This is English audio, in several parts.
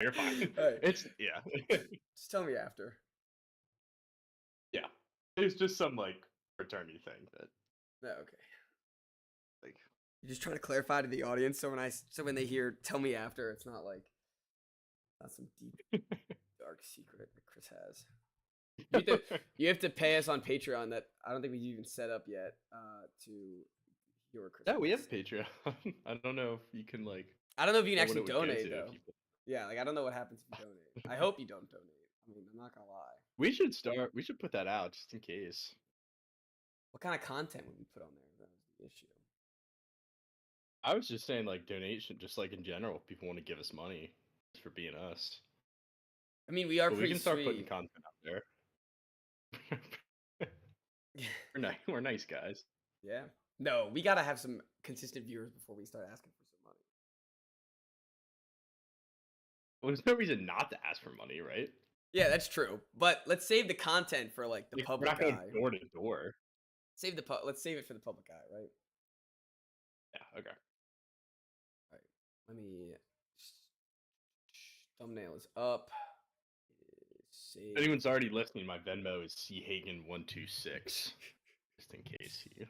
You're fine. All right. Yeah. Just tell me after. Yeah. It's just some like fraternity thing that No, okay. like You're just trying to clarify to the audience, so when they hear "tell me after," it's not like not some deep dark secret that Chris has. You have to pay us on Patreon that I don't think we've even set up yet. To hear what Chris. Yeah, we has have to say. Patreon. I don't know if you can like I don't know if you can what actually it would go donate to though. if you Yeah, like I don't know what happens if you donate. I hope you don't donate. I mean, I'm not gonna lie. We should put that out just in case. What kind of content would we put on there? That was the issue. I was just saying like donation, just like in general, if people want to give us money just for being us. I mean, we are But we pretty can start putting sweet. content out there. We're nice guys. Yeah. No, we gotta have some consistent viewers before we start asking for some money. Well, there's no reason not to ask for money, right? Yeah, that's true. But let's save the content for like the Like, we're public not going eye. door to door. Let's save it for the public eye, right? Yeah. Okay. All right. Let me. Thumbnail is up. If anyone's already listening, my Venmo is chagan126, just in case you.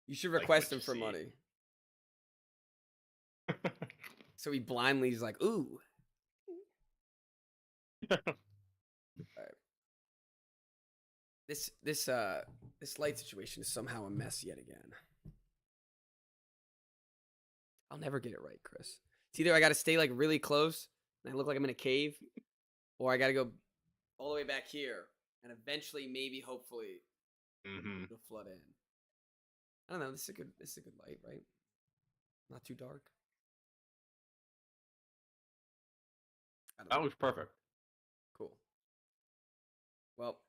You should like request what him you for see. money. So he blindly is like, ooh. All right. This light situation is somehow a mess yet again. I'll never get it right, Chris. It's either I got to stay like really close and I look like I'm in a cave, or I got to go all the way back here and eventually, maybe, hopefully, it'll flood in. I don't know. This is a good light, right? Not too dark. That was perfect. Cool. Well,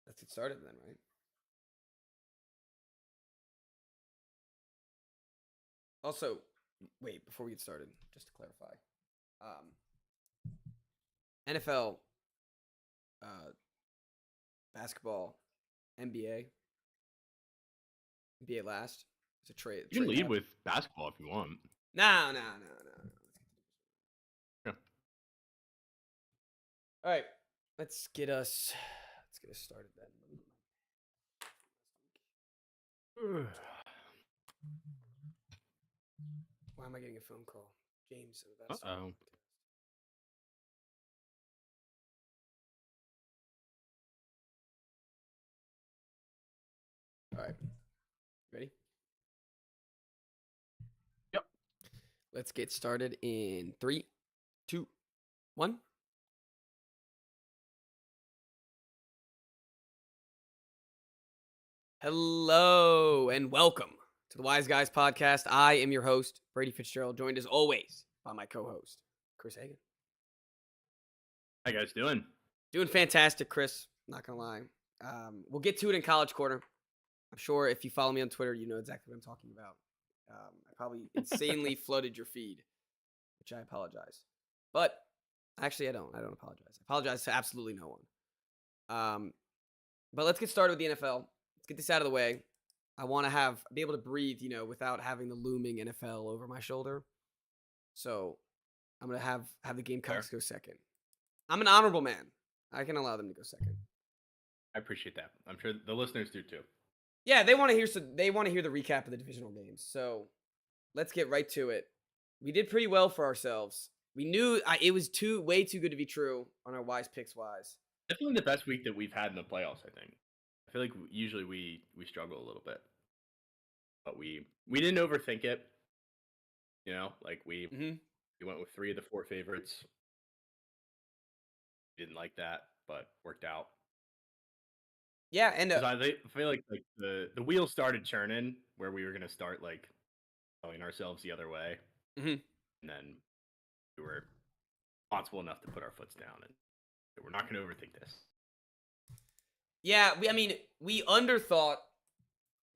let's get started then, right? Also, wait, before we get started, just to clarify, NFL, basketball, NBA last. It's a trade. You can lead with basketball if you want. No. Yeah. All right, let's get us started then. Why am I getting a phone call? James. Uh-oh. All right. Ready? Yep. Let's get started in 3, 2, 1. Hello and welcome to the Wise Guys podcast. I am your host, Brady Fitzgerald, joined as always by my co-host, Chris Hagan. How you guys doing? Doing fantastic, Chris. Not gonna lie. We'll get to it in College Corner. I'm sure if you follow me on Twitter, you know exactly what I'm talking about. I probably insanely flooded your feed, which I apologize. But actually, I don't. I don't apologize. I apologize to absolutely no one. But let's get started with the NFL. Let's get this out of the way. I want to be able to breathe, without having the looming NFL over my shoulder. So I'm gonna have the Gamecocks go second. I'm an honorable man. I can allow them to go second. I appreciate that. I'm sure the listeners do too. Yeah, they want to hear the recap of the divisional games. So let's get right to it. We did pretty well for ourselves. We knew it was way too good to be true on our wise picks wise. Definitely the best week that we've had in the playoffs, I think. I feel like usually we struggle a little bit. But we didn't overthink it. Like we went with 3 of the 4 favorites. Didn't like that, but worked out. Yeah, and I feel like the wheels started churning where we were gonna start like going ourselves the other way, and then we were responsible enough to put our foots down, and we're not gonna overthink this. Yeah, we underthought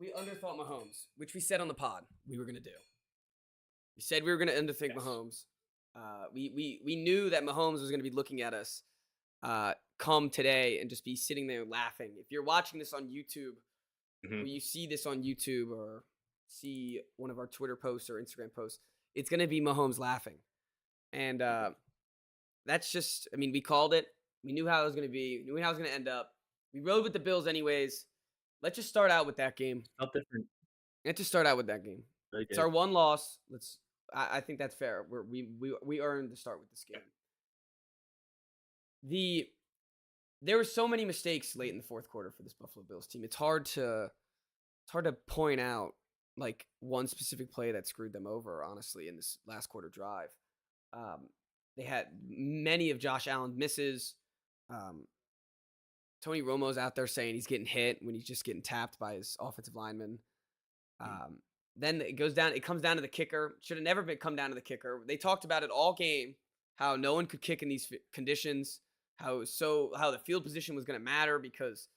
Mahomes, which we said on the pod we were gonna do. We said we were gonna underthink Mahomes. We knew that Mahomes was gonna be looking at us come today and just be sitting there laughing. If you're watching this on YouTube, or you see this on YouTube or see one of our Twitter posts or Instagram posts, it's going to be Mahomes laughing. And that's just, I mean, we called it. We knew how it was going to be. We knew how it was going to end up. We rode with the Bills anyways. Let's just start out with that game. Felt different. Let's just start out with that game. Really It's did. our one loss. I think that's fair. We earned the start with this game. There were so many mistakes late in the fourth quarter for this Buffalo Bills team. It's hard to point out like one specific play that screwed them over, honestly, in this last quarter drive. They had many of Josh Allen's misses. Tony Romo's out there saying he's getting hit when he's just getting tapped by his offensive lineman. Then it comes down to the kicker. Should have never come down to the kicker. They talked about it all game, how no one could kick in these conditions, how the field position was going to matter because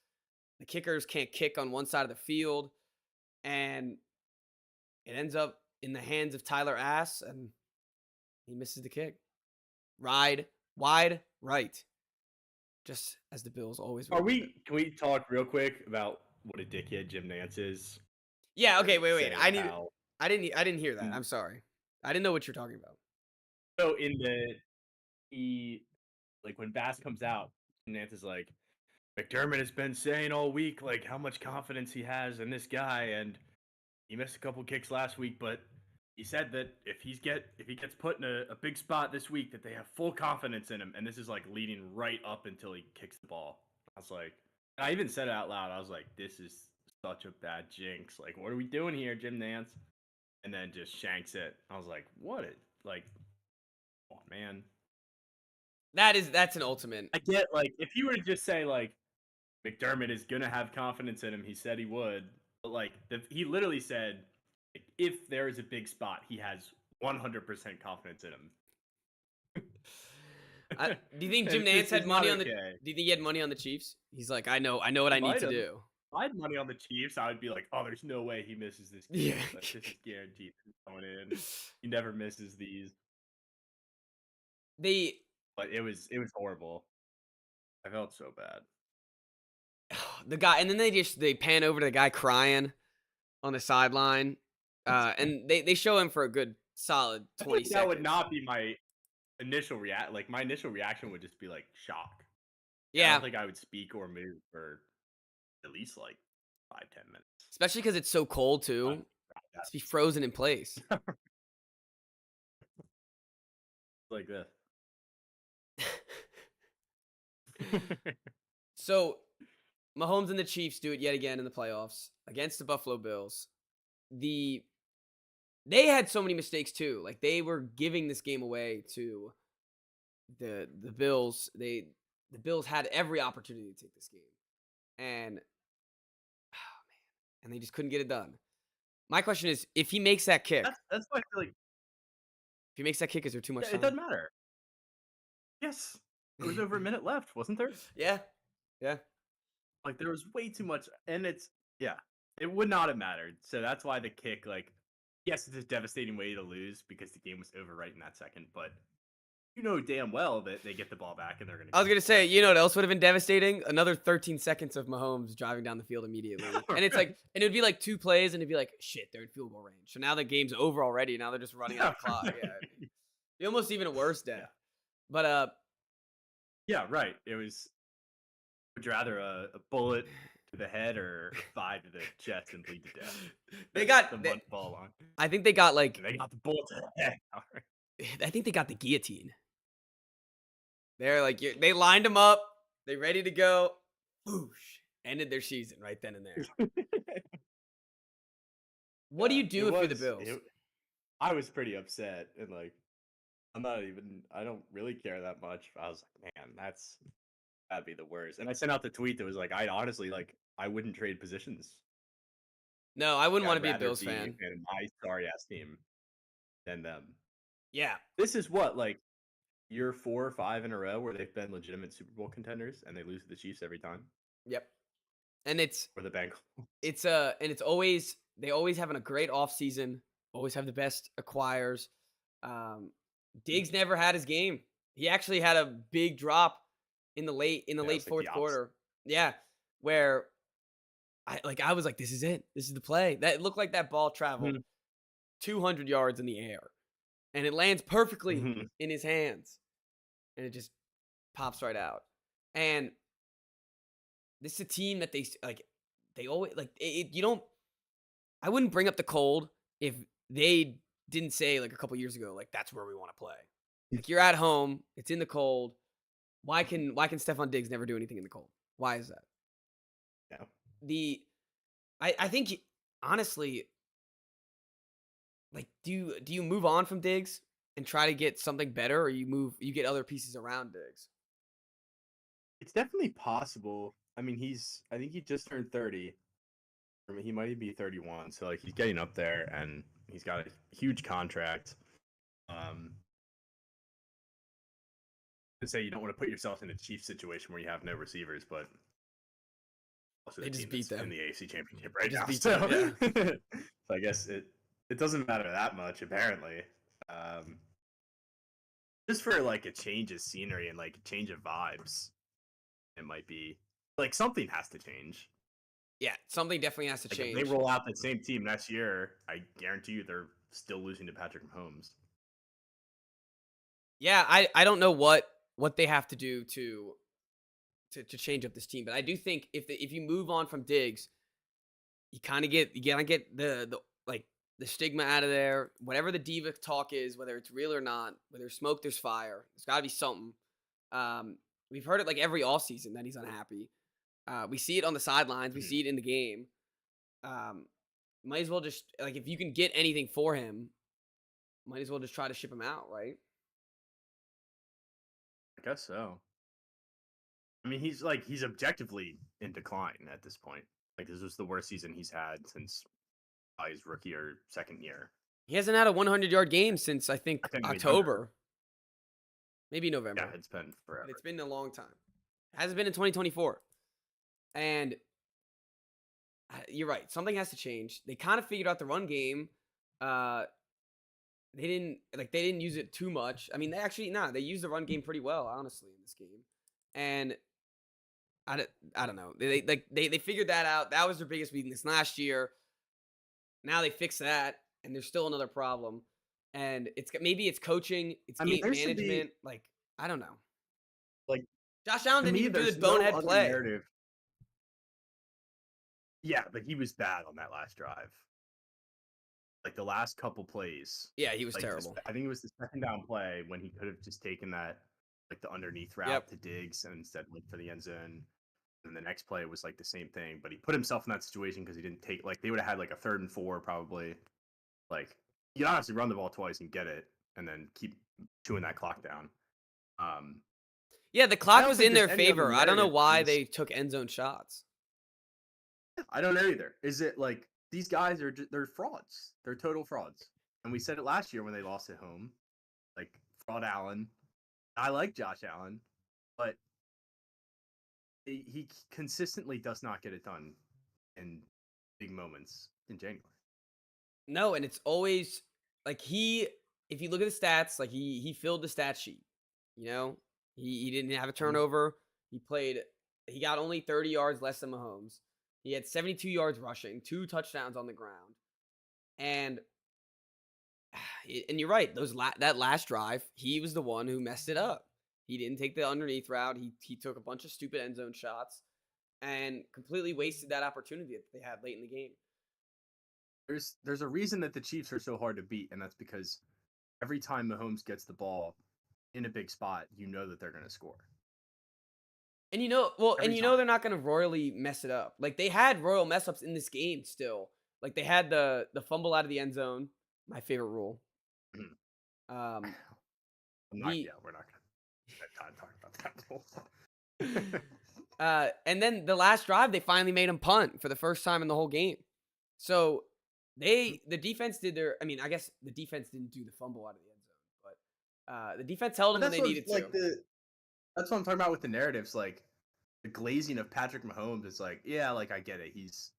the kickers can't kick on one side of the field. And it ends up in the hands of Tyler Ass, and he misses the kick. Wide right. Just as the Bills always Can we talk real quick about what a dickhead Jim Nance is? Yeah, okay, wait. I didn't hear that. I'm sorry. I didn't know what you're talking about. So when Bass comes out, Nance is like, McDermott has been saying all week like how much confidence he has in this guy, and he missed a couple kicks last week, but he said that if he gets put in a big spot this week, that they have full confidence in him, and this is like leading right up until he kicks the ball. I was like, I even said it out loud. I was like, this is such a bad jinx. Like, what are we doing here, Jim Nance? And then just shanks it. I was like, oh man. That's an ultimate. I get, like, if you were to just say like McDermott is gonna have confidence in him, he said he would, but like he literally said, if there is a big spot, he has 100% confidence in him. Do you think Jim Nance had money on the? Do you think he had money on the Chiefs? He's like, I know what I need to do. If I had money on the Chiefs, I would be like, oh, there's no way he misses this game. Yeah. Like, this is guaranteed going in. He never misses these. But it was horrible. I felt so bad. The guy, and then they pan over to the guy crying on the sideline, and they show him for a good solid 20 seconds. That would not be my initial react. Like, my initial reaction would just be like shock. Yeah, I don't think I would speak or move for at least like 5-10 minutes. Especially because it's so cold too. It's be frozen in place. Like this. So, Mahomes and the Chiefs do it yet again in the playoffs against the Buffalo Bills. They had so many mistakes too. Like, they were giving this game away to the Bills. The Bills had every opportunity to take this game, and and they just couldn't get it done. My question is, if he makes that kick, that's why I feel like if he makes that kick, is there too much time? It doesn't matter. Yes, there was over a minute left, wasn't there? Yeah. Like, there was way too much, and it would not have mattered. So that's why the kick, like, yes, it's a devastating way to lose because the game was over right in that second, but you know damn well that they get the ball back and they're going to. I was going to say, you know what else would have been devastating? Another 13 seconds of Mahomes driving down the field immediately. And it's like, and it would be like 2 plays and it'd be like, shit, they're in field goal range. So now the game's over already. Now they're just running out of clock. Yeah. It's almost even a worse death. Yeah. But, yeah, right. It was, would you rather a bullet to the head or 5 to the chest and bleed to death? They got the ball on. I think they got like. They got the bullet to the head. I think they got the guillotine. They're like, they lined them up. They ready to go. Whoosh. Ended their season right then and there. What do you do if you're the Bills? I was pretty upset. And like, I don't really care that much. I was like, man, that'd be the worst. And I sent out the tweet that was like, I wouldn't trade positions. No, I wouldn't want to be a Bills fan. And my sorry ass team than them. Yeah. This is what, like, year 4 or 5 in a row where they've been legitimate Super Bowl contenders and they lose to the Chiefs every time. Yep. And or the Bengals. It's always, they always having a great offseason, always have the best acquires. Diggs never had his game. He actually had a big drop in the late fourth quarter. Yeah. Where I was like, this is it. This is the play. That looked like that ball traveled Mhm. 200 yards in the air, and it lands perfectly Mhm. in his hands, and it just pops right out. And this is a team that they always like you don't. I wouldn't bring up the cold if they didn't say like a couple years ago like that's where we want to play. Like you're at home, it's in the cold. Why can Stephon Diggs never do anything in the cold? Why is that? Yeah. The I think honestly, like do you move on from Diggs and try to get something better, or you get other pieces around Diggs? It's definitely possible. I mean, I think he just turned 30. I mean, he might even be 31. So, like, he's getting up there and he's got a huge contract. Um, to say you don't want to put yourself in a Chiefs situation where you have no receivers, but also They the just team beat that's in them. the AFC Championship They right just now. beat So, them. Yeah. so I guess it doesn't matter that much apparently. Um, just for like a change of scenery and like a change of vibes, it might be like something has to change. Yeah, something definitely has to Like if they change. roll out that same team next year, I guarantee you they're still losing to Patrick Mahomes. Yeah, I don't know what they have to do to change up this team, but I do think if you move on from Diggs, you gotta get the like the stigma out of there. Whatever the diva talk is, whether it's real or not, whether there's smoke, there's fire. There's got to be something. Um, we've heard it like every off season that he's unhappy. We see it on the sidelines. We Mhm. see it in the game. Um, might as well just like if you can get anything for him, might as well just try to ship him out, right? I guess so. I mean, he's objectively in decline at this point. Like this was the worst season he's had since his rookie or second year. He hasn't had a 100-yard game since I think I think maybe under. October, maybe Yeah, November, it's been but it's forever. been a long time. It hasn't been in 2024, and you're right. Something has to change. They kind of figured out the run game. Uh, they didn't use it too much. I mean, they used the run game pretty well, honestly, in this game. And I don't know. They figured that out. That was their biggest weakness last year. Now they fixed that, and there's still another problem. And maybe it's coaching, it's I mean, game there should be management. Like I don't know. like Josh Allen to didn't me, even do there's the no bonehead other play. narrative. Yeah, but he was bad on that last drive. Like the last couple plays, Yeah, he was like terrible. I think it was the second down play when he could have just taken that like the underneath route Yep. to Diggs and instead went for the end zone. And the next play was like the same thing, but he put himself in that situation because he didn't take like they would have had like a 3rd and 4 probably. Like you can honestly run the ball twice and get it, and then keep chewing that clock down. Um, Yeah, the I clock don't was think in there's their any other favor. I don't know narrative to why this. they took end zone shots. I don't know either. Is it like these guys are they're frauds? They're total frauds. And we said it last year when they lost at home. Like fraud Allen. I like Josh Allen, but he consistently does not get it done in big moments in January. No, and it's always like if you look at the stats, like he filled the stat sheet. You know, he didn't have a Mhm. turnover. He got only 30 yards less than Mahomes. He had 72 yards rushing, 2 touchdowns on the ground. And and you're right, that last drive, he was the one who messed it up. He didn't take the underneath route. He took a bunch of stupid end zone shots and completely wasted that opportunity that they had late in the game. There's a reason that the Chiefs are so hard to beat, and that's because every time Mahomes gets the ball in a big spot, you know that they're going to score And well, and every time. they're not going to royally mess it up. Like they had royal mess ups in this game still. Like they had the fumble out of the end zone, my favorite rule. Mhm. Um I'm not. the Yeah, we're not going to have time to talk about that. and then the last drive they finally made him punt for the first time in the whole game. So the defense did their I mean, I guess the defense didn't do the fumble out of the end zone, but the defense held But them when that's they what needed to. like that's what I'm talking about with the narratives. Like the glazing of Patrick Mahomes is like, yeah, like I get it. He's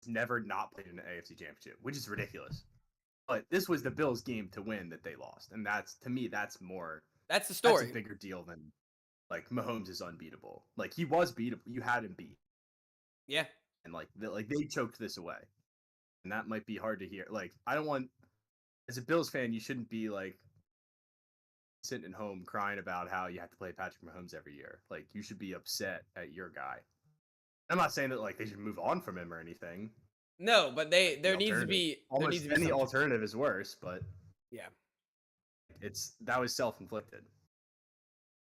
never not played in an AFC Championship, which is ridiculous. But this was the Bills' game to win that they lost, and that's to me that's more That's the that's a story. bigger deal than like Mahomes is unbeatable. Like he was beatable. You had him beat, Yeah. and they choked this away, and that might be hard to hear. Like, I don't want, as a Bills fan, you shouldn't be like sitting at home crying about how you have to play Patrick Mahomes every year. Like, you should be upset at your guy. I'm not saying that like they should move on from him or anything. No, but Like, there needs to be any some alternative is worse, but yeah. That was self-inflicted.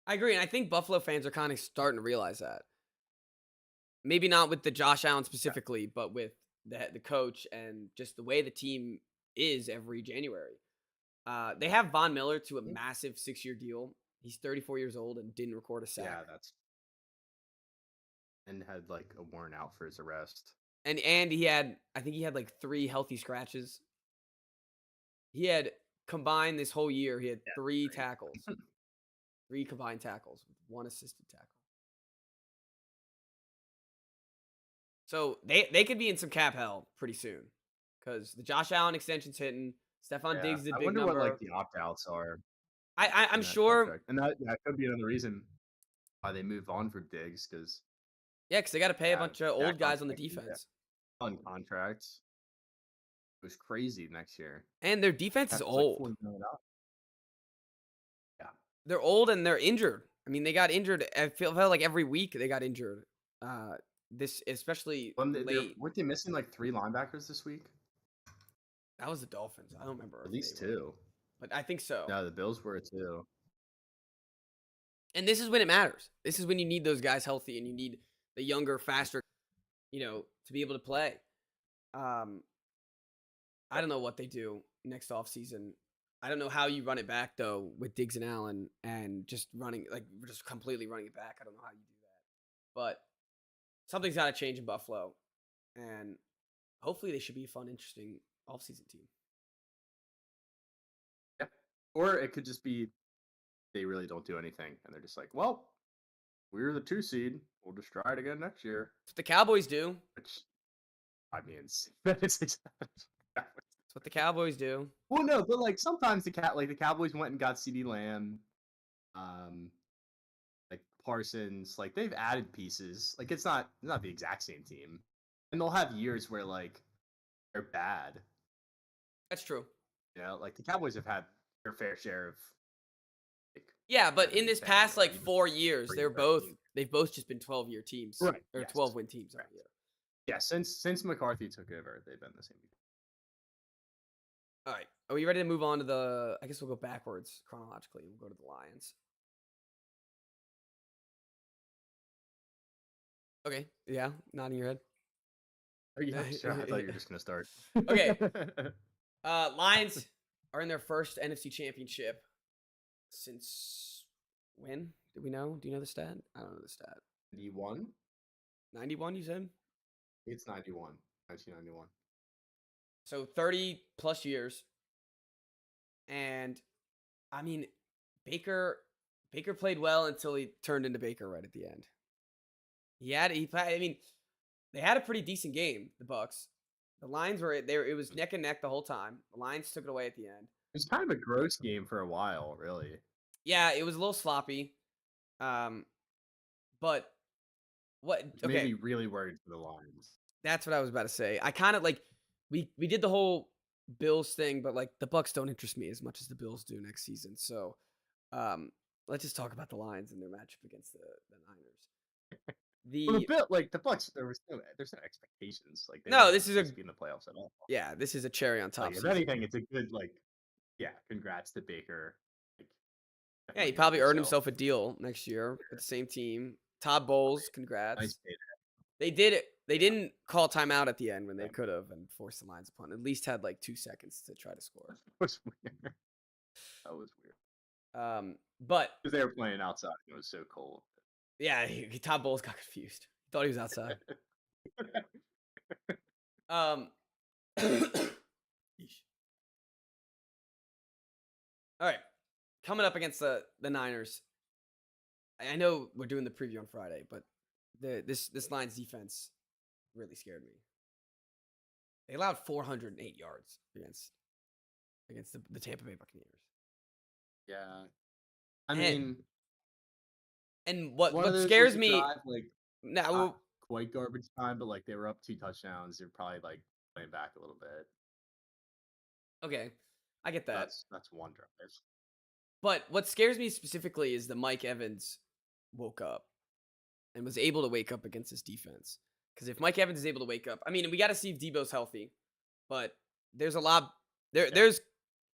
I agree, and I think Buffalo fans are kind of starting to realize that. Maybe not with the Josh Allen specifically, but with the coach and just the way the team is every January. They have Von Miller to a massive 6-year deal. He's 34 years old and didn't record a sack. Yeah, and had like a warrant out for his arrest. And I think he had like 3 healthy scratches. He had combined this whole year, he had 3 tackles. 3 combined tackles with 1 assisted tackle. So they could be in some cap hell pretty soon because the Josh Allen extension's hitting. Stephon Diggs is a big number. I wonder what like the opt-outs are. I'm sure, contract. And that could be another reason why they move on for Diggs because they got to pay a bunch of old guys on the defense on contracts. It was crazy next year, and their defense is old. Like They're old and they're injured. I mean, they got injured. I felt like every week they got injured. This especially late. Weren't they missing like 3 linebackers this week? That was the Dolphins. I don't remember. At least 2. But I think so. No, the Bills were too. And this is when it matters. This is when you need those guys healthy and you need the younger, faster, to be able to play. I don't know what they do next offseason. I don't know how you run it back though with Diggs and Allen and just completely running it back. I don't know how you do that. But something's got to change in Buffalo. And hopefully they should be a fun, interesting offseason team. Yeah. Or it could just be they really don't do anything and they're just like, well, we're the 2 seed. We'll just try it again next year. That's what the Cowboys do. Which, I mean, it's That's what the Cowboys do. Well, no, but like sometimes the Cowboys went and got CeeDee Lamb, like Parsons. Like they've added pieces. Like it's not the exact same team, and they'll have years where like they're bad. That's true. Like the Cowboys have had their fair share of. Yeah, but in this past 4 years, they've both just been 12-year teams, right? Or 12-win teams. Right. Yeah, since McCarthy took over, they've been the same. All right. Are we ready to move on to I guess we'll go backwards chronologically. We'll go to the Lions. Okay. Yeah. Nodding your head. Oh, yeah, sure. I thought you were just going to start. Okay. Lions are in their first NFC championship since when? Do we know? Do you know the stat? I don't know the stat. 91? 91, you said? It's 91. 1991. So 30 plus years. And I mean, Baker played well until he turned into Baker right at the end. They had a pretty decent game, the Bucks. The Lions it was neck and neck the whole time. The Lions took it away at the end. It was kind of a gross game for a while, really. Yeah, it was a little sloppy. But what made me really worried for the Lions. That's what I was about to say. I kind of like we did the whole Bills thing, but like the Bucks don't interest me as much as the Bills do next season. So let's just talk about the Lions and their matchup against the Niners. The Bucks, there's no expectations. Like this is a be in the playoffs at all. Yeah, this is a cherry on top. Like, if anything, it's a good congrats to Baker. Yeah, he probably earned himself a deal next year with the same team. Todd Bowles, congrats. Nice. They did it. They didn't call timeout at the end when they could have and forced the Lions upon. At least had like 2 seconds to try to score. That was weird. That was weird. But because they were playing outside and it was so cold. Yeah, Todd Bowles got confused. He thought he was outside. All right, coming up against the Niners. I know we're doing the preview on Friday, but this Lions defense really scared me. They allowed 408 yards against the Tampa Bay Buccaneers. Yeah, I mean, and what scares me quite garbage time, but like they were up 2 touchdowns. They're probably like playing back a little bit. Okay, I get that. That's one drive. But what scares me specifically is that Mike Evans woke up and was able to wake up against this defense. Because if Mike Evans is able to wake up, I mean, we got to see if Debo's healthy, but there's a lot there. Yeah. There's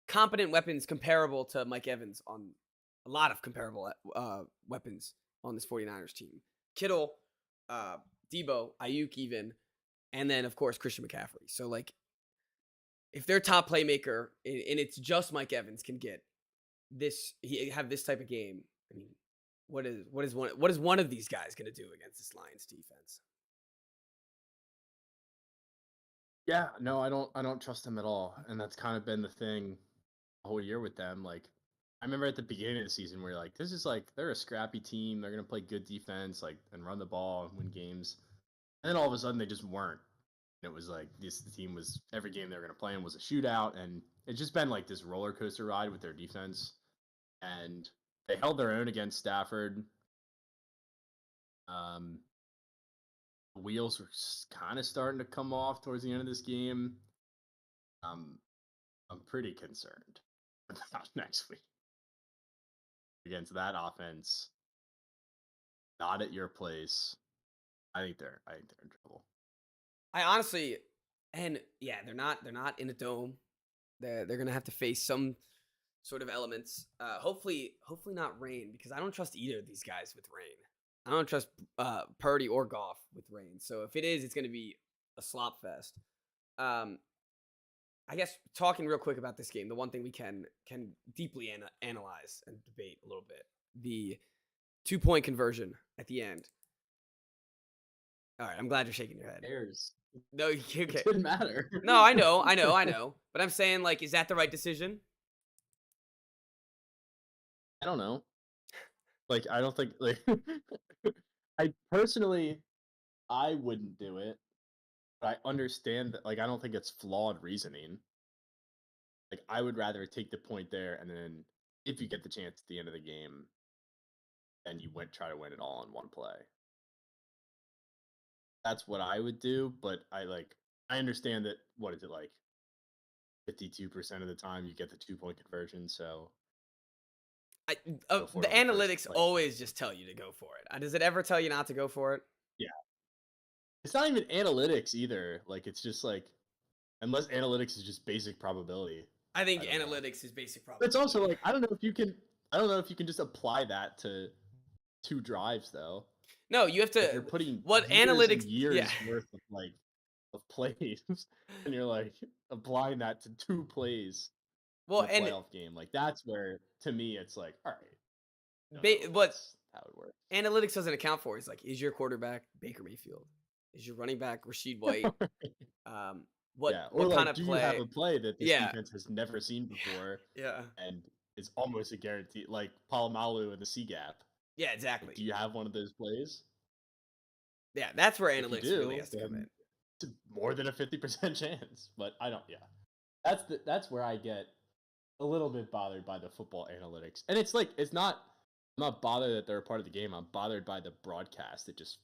competent weapons comparable to Mike Evans on a lot of comparable weapons on this 49ers team. Kittle, Debo, Ayuk, even, and then of course Christian McCaffrey. So like, if their top playmaker and it's just Mike Evans can get this, he have this type of game. I mean, what is one of these guys going to do against this Lions defense? Yeah, no, I don't trust them at all, and that's kind of been the thing the whole year with them. Like, I remember at the beginning of the season, we are like, this is like they're a scrappy team. They're gonna play good defense, like, and run the ball and win games. And then all of a sudden, they just weren't. And it was like the team was every game they were gonna play in was a shootout, and it's just been like this roller coaster ride with their defense. And they held their own against Stafford. Um, the wheels were kind of starting to come off towards the end of this game. I'm pretty concerned about next week against that offense. Not at your place. I think they're in trouble. I honestly, and yeah, they're not in a dome. They're gonna have to face some sort of elements. Hopefully not rain, because I don't trust either of these guys with rain. I don't trust Purdy or Goff with rain. So if it is, it's gonna be a slop fest. I guess talking real quick about this game, the one thing we can deeply analyze and debate a little bit, the 2-point conversion at the end. All right, I'm glad you're shaking your head. Cares? No, okay. It didn't matter. No, I know. But I'm saying, like, is that the right decision? I don't know. Like, I don't think, like, I personally, I wouldn't do it. But I understand that, like, I don't think it's flawed reasoning. Like, I would rather take the point there, and then if you get the chance at the end of the game, then you try to win it all in one play. That's what I would do, but I understand that, what is it, like 52% of the time you get the 2-point conversion, so The analytics always just tell you to go for it. Does it ever tell you not to go for it? Yeah. It's not even analytics either. Like, it's just like, unless analytics is just basic probability. I think analytics is basic probability. But it's also like, I don't know if you can just apply that to 2 drives though. No, you have to. You're putting what years analytics and years worth of plays, and you're like applying that to 2 plays. Well, in a playoff game, like, that's where, to me, it's like, all right. What how it works. Analytics doesn't account for is like, is your quarterback Baker Mayfield? Is your running back Rashid White? What kind of do play? You have a play that this defense has never seen before? Yeah, and it's almost a guarantee, like Palomalu and the C gap. Yeah, exactly. Like, do you have one of those plays? Yeah, that's where analytics really has to come in. It's more than a 50% chance, but I don't. Yeah, that's where I get a little bit bothered by the football analytics, and it's like, I'm not bothered that they're a part of the game. I'm bothered by the broadcast that just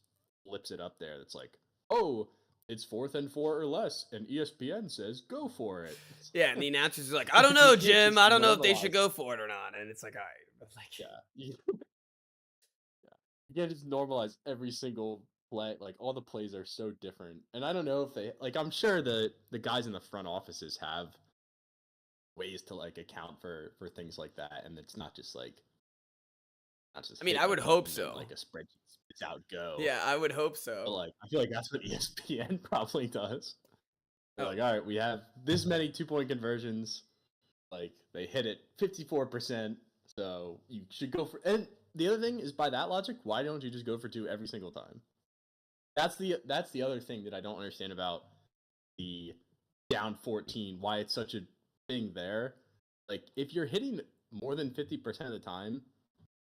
flips it up there. That's like, oh, it's 4th and 4 or less, and ESPN says go for it. Yeah, and the announcers are like, I don't know, Jim. I don't know if they should go for it or not. And it's like, all right, but like, you can't just normalize every single play. Like, all the plays are so different, and I don't know if they, like, I'm sure the guys in the front offices have ways to, like, account for things like that, and it's not just like, I mean, I would hope so. Like a spreadsheet spits out go. Yeah, I would hope so. But, like, I feel like that's what ESPN probably does. They're like, all right, we have this many 2-point conversions. Like, they hit it 54%, so you should go for. And the other thing is, by that logic, why don't you just go for 2 every single time? That's the other thing that I don't understand about the down 14. Why it's such a thing there. Like, if you're hitting more than 50% of the time,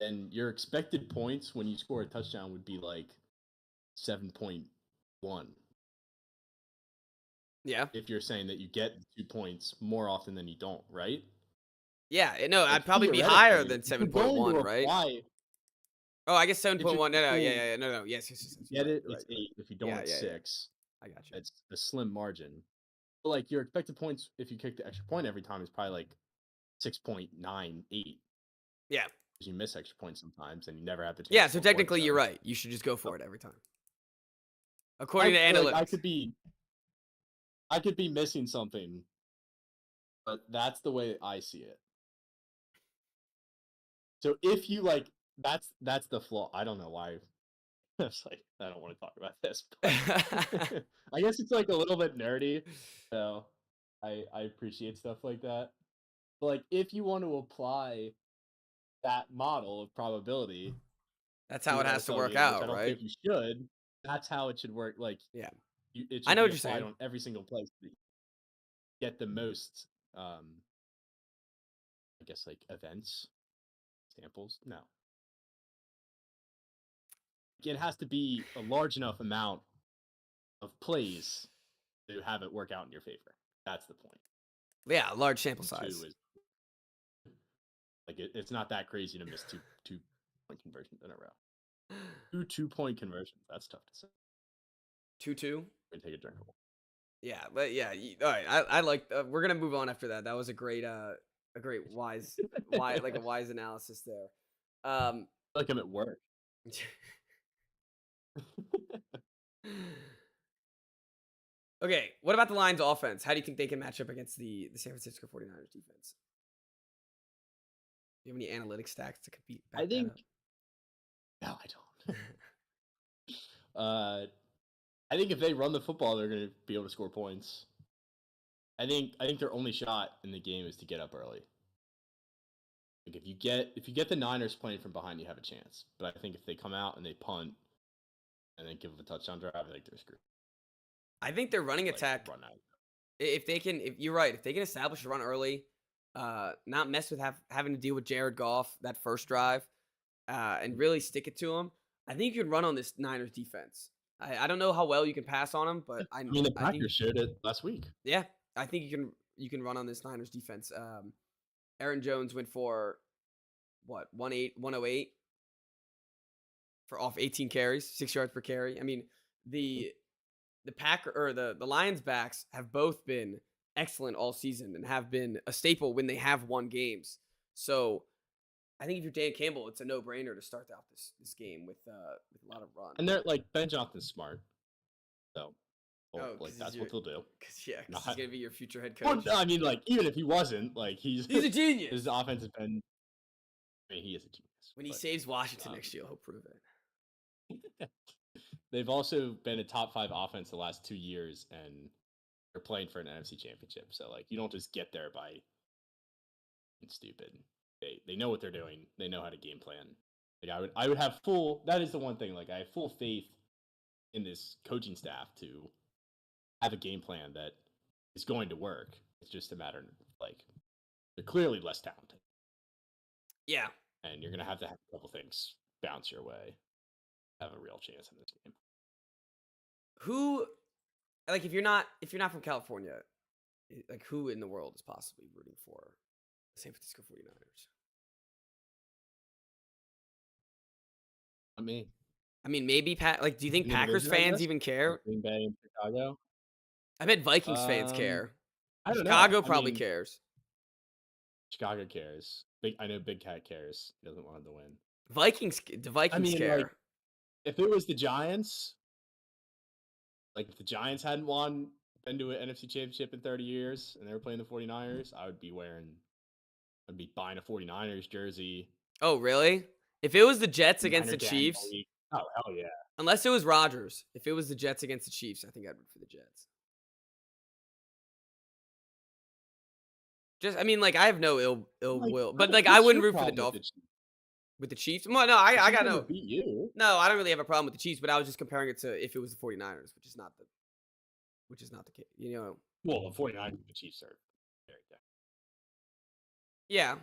then your expected points when you score a touchdown would be like 7.1. Yeah. If you're saying that you get 2 points more often than you don't, right? Yeah, no, I'd probably be higher than 7.1, right? Oh, I guess It's just 7.1. No, no, people no. Yes, yes, yes. Yes. get it, You're right. it's You're right. 8. If you don't, Yeah, it's yeah, yeah. 6. I got you. It's a slim margin. But like your expected points, if you kick the extra point every time, is probably like 6.98. Yeah. Because you miss extra points sometimes, and you never have the chance. Yeah, to so score points, technically you're right. You should just go for it every time. According to analytics. I could be missing something, but that's the way I see it. So if you like, that's the flaw. I don't know why. It's like I don't want to talk about this. But I guess it's like a little bit nerdy, so I appreciate stuff like that. But like, if you want to apply that model of probability, That's how it has to work which out, I don't right? think you should. That's how it should work. Like, Yeah. it I should know be what you're applied saying. on every single place to get the most. I guess like events, samples. No, it has to be a large enough amount of plays to have it work out in your favor. That's the point. Yeah, large sample And size. 2 is like it's not that crazy to miss two point conversions in a row. 2 2-point conversions. That's tough to say. 2-2. Take a drink of water. Yeah, but yeah. All right, I like. We're gonna move on after that. That was a great wise, like a wise analysis there. I feel like I'm at work. Okay, what about the Lions offense? How do you think they can match up against the San Francisco 49ers defense? Do you have any analytic stacks to compete? I think. No, I don't. I think if they run the football, they're going to be able to score points. I think their only shot in the game is to get up early. Like if you get the Niners playing from behind, you have a chance. But I think if they come out and they punt and then give up a touchdown drive, I think they're screwed. I think their running attack. Run out. If you're right, if they can establish a run early, not mess with having to deal with Jared Goff that first drive, and really stick it to him, I think you can run on this Niners defense. I don't know how well you can pass on them, but I mean the Packers showed it last week. Yeah, I think you can run on this Niners defense. Aaron Jones went for what 108 for off 18 carries, 6 yards per carry. I mean the Lions backs have both been excellent all season and have been a staple when they have won games. So I think if you're Dan Campbell, it's a no-brainer to start out this game with a lot of run. And they're like Ben Johnson's smart, so that's what they'll do. He's gonna be your future head coach. Well, I mean, like even if he wasn't, like he's a genius. His offense has been. I mean, he is a genius. When he saves Washington next year, he'll prove it. They've also been a top 5 offense the last 2 years, and they're playing for an NFC championship. So like, you don't just get there by being stupid. They know what they're doing. They know how to game plan. Like I would have full. That is the one thing. Like I have full faith in this coaching staff to have a game plan that is going to work. It's just a matter of like they're clearly less talented. Yeah, and you're gonna have to have a couple things bounce your way. Have a real chance in this game. Who, like, if you're not from California, like, who in the world is possibly rooting for the San Francisco 49ers? I mean, maybe like, do you think Packers fans even care? Green Bay and Chicago. I bet Vikings fans care. I don't know. Chicago probably cares. Chicago cares. I know Big Cat cares. He doesn't want them to win. The Vikings care. Like, if it was the Giants, like if the Giants hadn't been to an NFC championship in 30 years and they were playing the 49ers, I'd be buying a 49ers jersey. Oh, really? If it was the Jets against the Chiefs? Oh, hell yeah. Unless it was Rodgers. If it was the Jets against the Chiefs, I think I'd root for the Jets. Just, I mean, like, I have no ill will, but like, I wouldn't root for the Dolphins. With the Chiefs? Well, no, I got no. Beat you. No, I don't really have a problem with the Chiefs, but I was just comparing it to if it was the 49ers, which is not the case, you know. Well, the 49ers and the Chiefs are very different. Yeah.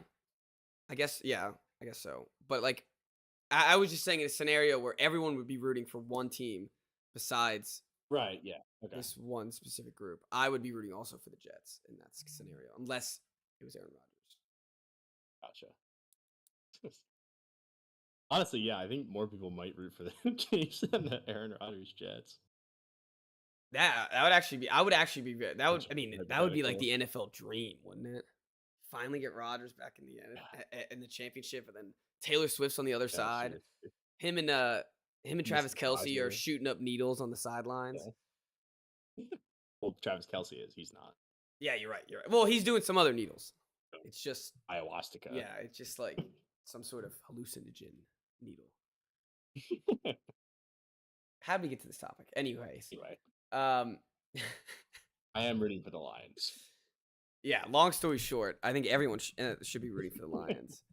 I guess so. But like, I was just saying in a scenario where everyone would be rooting for one team besides this one specific group, I would be rooting also for the Jets in that scenario, unless it was Aaron Rodgers. Gotcha. Honestly, yeah, I think more people might root for the Chiefs than the Aaron Rodgers Jets. That would actually be. I would actually be. That would. Which I mean, that would be like hypothetical. the NFL dream, wouldn't it? Finally get Rodgers back in the championship, and then Taylor Swift's on the other Yeah, side. seriously. Him and Travis Mrs. Kelsey are Advisor. shooting up needles on the sidelines. Yeah. Well, Travis Kelsey is. He's not. Yeah, you're right. You're right. Well, he's doing some other needles. It's just Ayahuasca. yeah, it's just like some sort of hallucinogen needle. How did we get to this topic? Anyways, Anyway, um, I am rooting for the Lions. yeah. Long story short, I think everyone should be rooting for the Lions.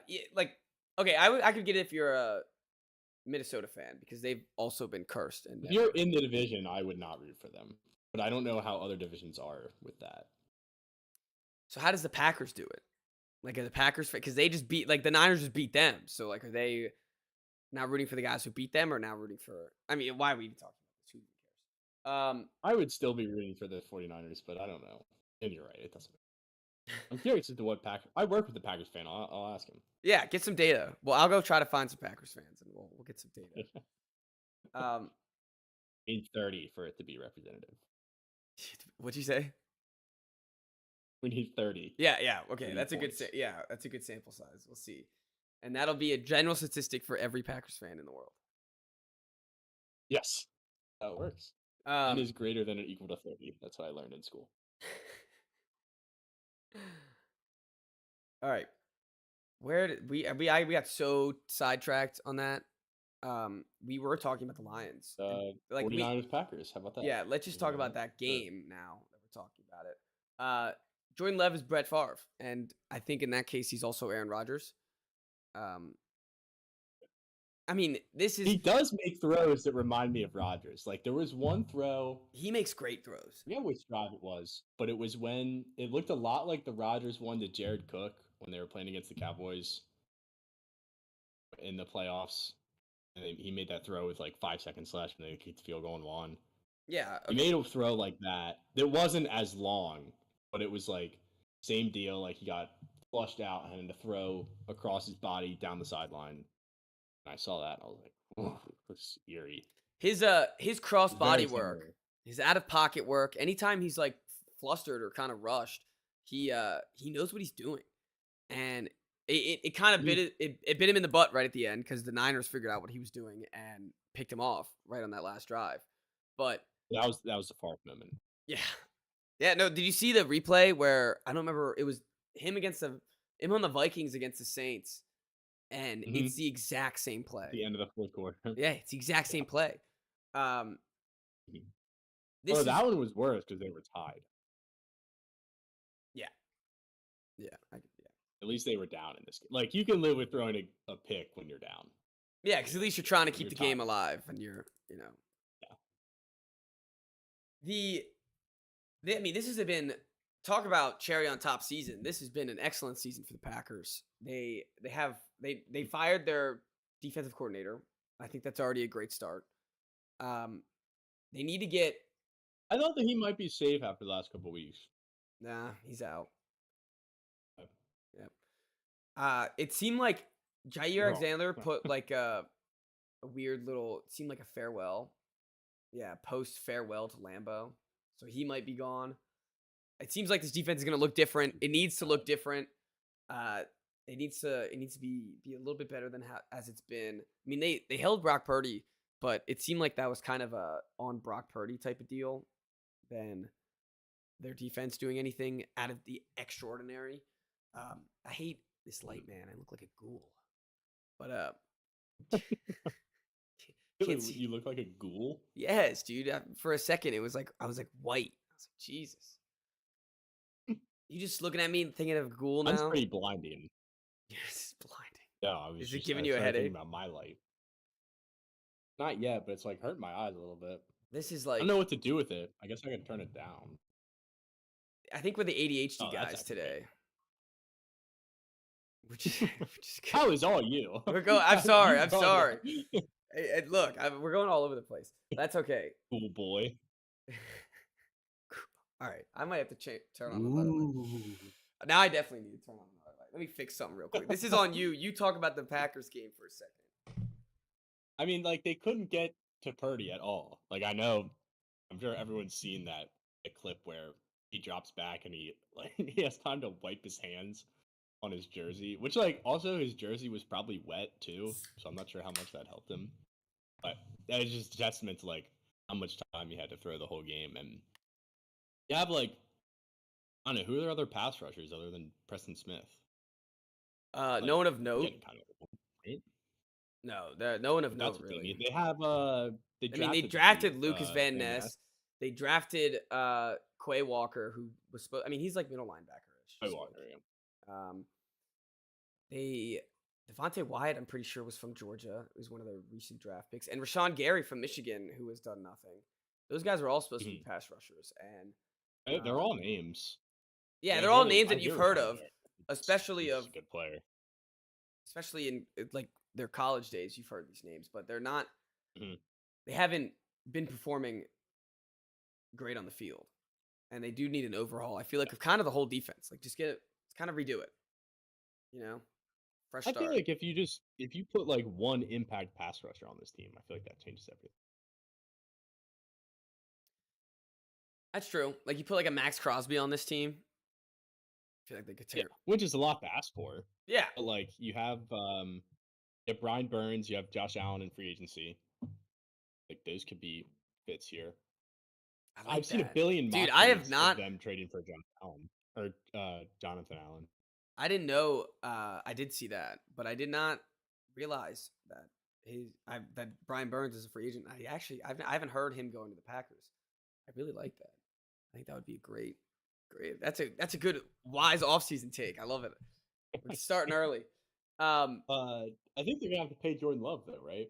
Yeah, like okay, I could get it if you're a Minnesota fan because they've also been cursed. And If you're in the division, I would not root for them. But I don't know how other divisions are with that. So how does the Packers do it? Like are the Packers because they just beat like the Niners just beat them. So like are they not rooting for the guys who beat them or now rooting for? I mean, why are we even talking about this? Who even cares? I would still be rooting for the 49ers, but I don't know. And you're right, it doesn't. I'm curious as to what Packers. I work with the Packers fan. I'll ask him. Yeah, get some data. Well, I'll go try to find some Packers fans and we'll get some data. Need 30 for it to be representative. What'd you say? We need 30. Yeah. Okay, 30 that's points. that's a good sample size. We'll see, and that'll be a general statistic for every Packers fan in the world. Yes, that works. N is greater than or equal to 30. That's what I learned in school. All right, where did we got so sidetracked on that. We were talking about the Lions, like 49ers Packers. How about that? Yeah, let's just talk about that game now that we're talking about it. Jordan Love is Brett Favre, and I think in that case he's also Aaron Rodgers. I mean, he does make throws that remind me of Rodgers. Like there was one throw. He makes great throws. I forget which drive it was, but it was when it looked a lot like the Rodgers one to Jared Cook when they were playing against the Cowboys in the playoffs. And he made that throw with like 5 seconds left and they kicked the field goal and won. Yeah. Okay. He made a throw like that. It wasn't as long, but it was like same deal. Like he got flushed out and had to throw across his body down the sideline. And I saw that and I was like, oh, this is eerie. His cross body work, his out of pocket work, anytime he's like flustered or kind of rushed, he knows what he's doing. And it kind of bit him in the butt right at the end because the Niners figured out what he was doing and picked him off right on that last drive. But that was the Favre moment. Yeah. No. Did you see the replay where I don't remember? It was him on the Vikings against the Saints, and it's the exact same play. At the end of the fourth quarter. Yeah, it's the exact same play. That one was worse because they were tied. Yeah. At least they were down in this game. Like, you can live with throwing a pick when you're down. Yeah, because at least you're trying to keep the game alive, and you're. Yeah. I mean, this has been talk about cherry on top season. This has been an excellent season for the Packers. They fired their defensive coordinator. I think that's already a great start. They need to get. I thought that he might be safe after the last couple of weeks. Nah, he's out. Yep. It seemed like Jair Alexander put like a weird little. It seemed like a farewell. Yeah, post farewell to Lambeau. So he might be gone. It seems like this defense is going to look different. It needs to look different. It needs to be a little bit better than as it's been. I mean, they held Brock Purdy, but it seemed like that was kind of a on Brock Purdy type of deal than their defense doing anything out of the extraordinary. I hate this light, man. I look like a ghoul. But you look like a ghoul? Yes, dude. For a second, I was like white. I was like, Jesus. You just looking at me and thinking of a ghoul now? That's pretty blinding. Yes, it's blinding. Yeah, Is it giving you a headache? About my light. Not yet, but it's like hurting my eyes a little bit. This is like I don't know what to do with it. I guess I can turn it down. I think we're the ADHD guys today. We're just How is all you? We're going. I'm sorry. Hey, look, we're going all over the place. That's okay. Cool boy. All right, I might have to turn on another light. Now I definitely need to turn on another light. let me fix something real quick. This is on you. You talk about the Packers game for a second. I mean, like, they couldn't get to Purdy at all. Like, I'm sure everyone's seen that clip where he drops back and he has time to wipe his hands on his jersey, which, like, also his jersey was probably wet too, so I'm not sure how much that helped him. But that is just a testament to, like, how much time he had to throw the whole game. And you have, like, I don't know, who are their other pass rushers other than Preston Smith? Like, no one of note. Kind of old, right? No, no one of That's note what they really. need. They have They drafted Lucas Van Ness. They drafted Quay Walker, who was supposed. I mean, he's like middle linebacker-ish. Quay Walker, yeah. They Devontae Wyatt, I'm pretty sure, was from Georgia. It was one of their recent draft picks, and Rashawn Gary from Michigan, who has done nothing. Those guys are all supposed to be pass rushers, and They're all names. Yeah, they're all names that you've heard of, especially he's of a good player. Especially in like their college days. You've heard these names, but they're not. Mhm. They haven't been performing great on the field, and they do need an overhaul. I feel like of kind of the whole defense. Like, just kind of redo it. You know, fresh I start. feel like if you put like one impact pass rusher on this team, I feel like that changes everything. That's true. Like, you put like a Max Crosby on this team, I feel like they could tear. Which is a lot to ask for. Yeah. But like you have Brian Burns, you have Josh Allen in free agency. Like those could be fits here. I've seen a billion. Dude, I have not of them trading for Jonathan Allen. I didn't know. I did see that, but I did not realize that that Brian Burns is a free agent. I haven't heard him going to the Packers. I really like that. I think that would be great. That's a good wise offseason take. I love it. We're starting early. I think they're gonna have to pay Jordan Love though, right?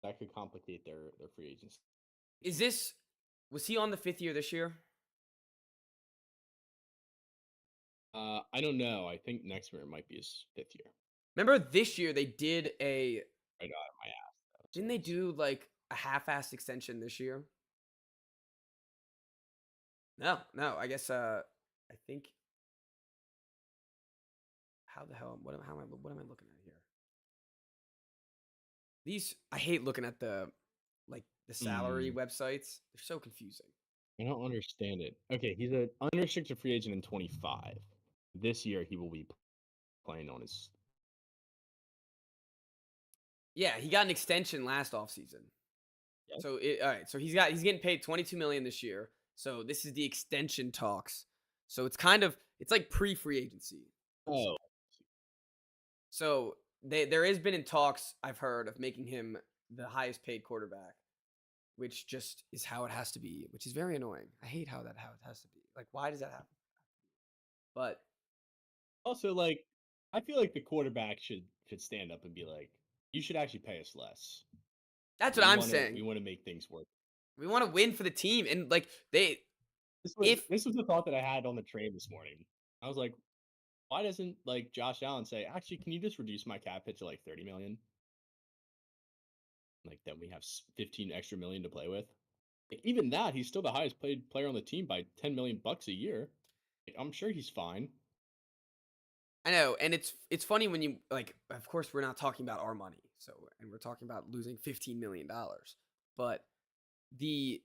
That could complicate their free agency. Was he on the 5th year this year? I don't know. I think next year might be his 5th year. Remember this year they did a right out of my ass. Didn't they do like a half-assed extension this year? No. I guess I think. How the hell? What am I looking at here? I hate looking at the salary websites. They're so confusing. I don't understand it. Okay, he's an unrestricted free agent in 25. This year he will be playing on his. Yeah, he got an extension last offseason. Yep. So all right. So he's getting paid $22 million this year. So this is the extension talks. So it's like pre-free agency. Oh. So there has been in talks, I've heard, of making him the highest paid quarterback, which just is how it has to be, which is very annoying. I hate how it has to be. Like, why does that happen? But also, like, I feel like the quarterback should stand up and be like, you should actually pay us less. That's what I'm saying. We want to make things work. We want to win for the team. And like this was the thought that I had on the train this morning. I was like, why doesn't like Josh Allen say, actually, can you just reduce my cap hit to like 30 million? Like then we have 15 extra million to play with. Like, even that, he's still the highest paid player on the team by $10 million a year. Like, I'm sure he's fine. I know, and it's funny when you like. Of course, we're not talking about our money, and we're talking about losing $15 million. But this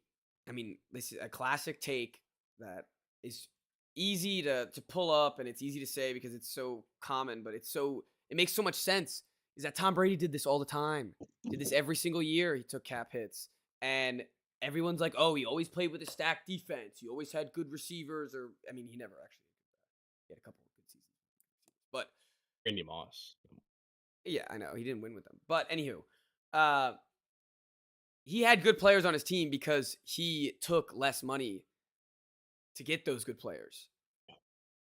is a classic take that is easy to pull up, and it's easy to say because it's so common, but it makes so much sense. Is that Tom Brady did this all the time? Did this every single year? He took cap hits, and everyone's like, "Oh, he always played with a stacked defense. He always had good receivers." He never actually. He had a couple of good seasons, but Randy Moss. Yeah, I know he didn't win with them, but anywho, he had good players on his team because he took less money to get those good players.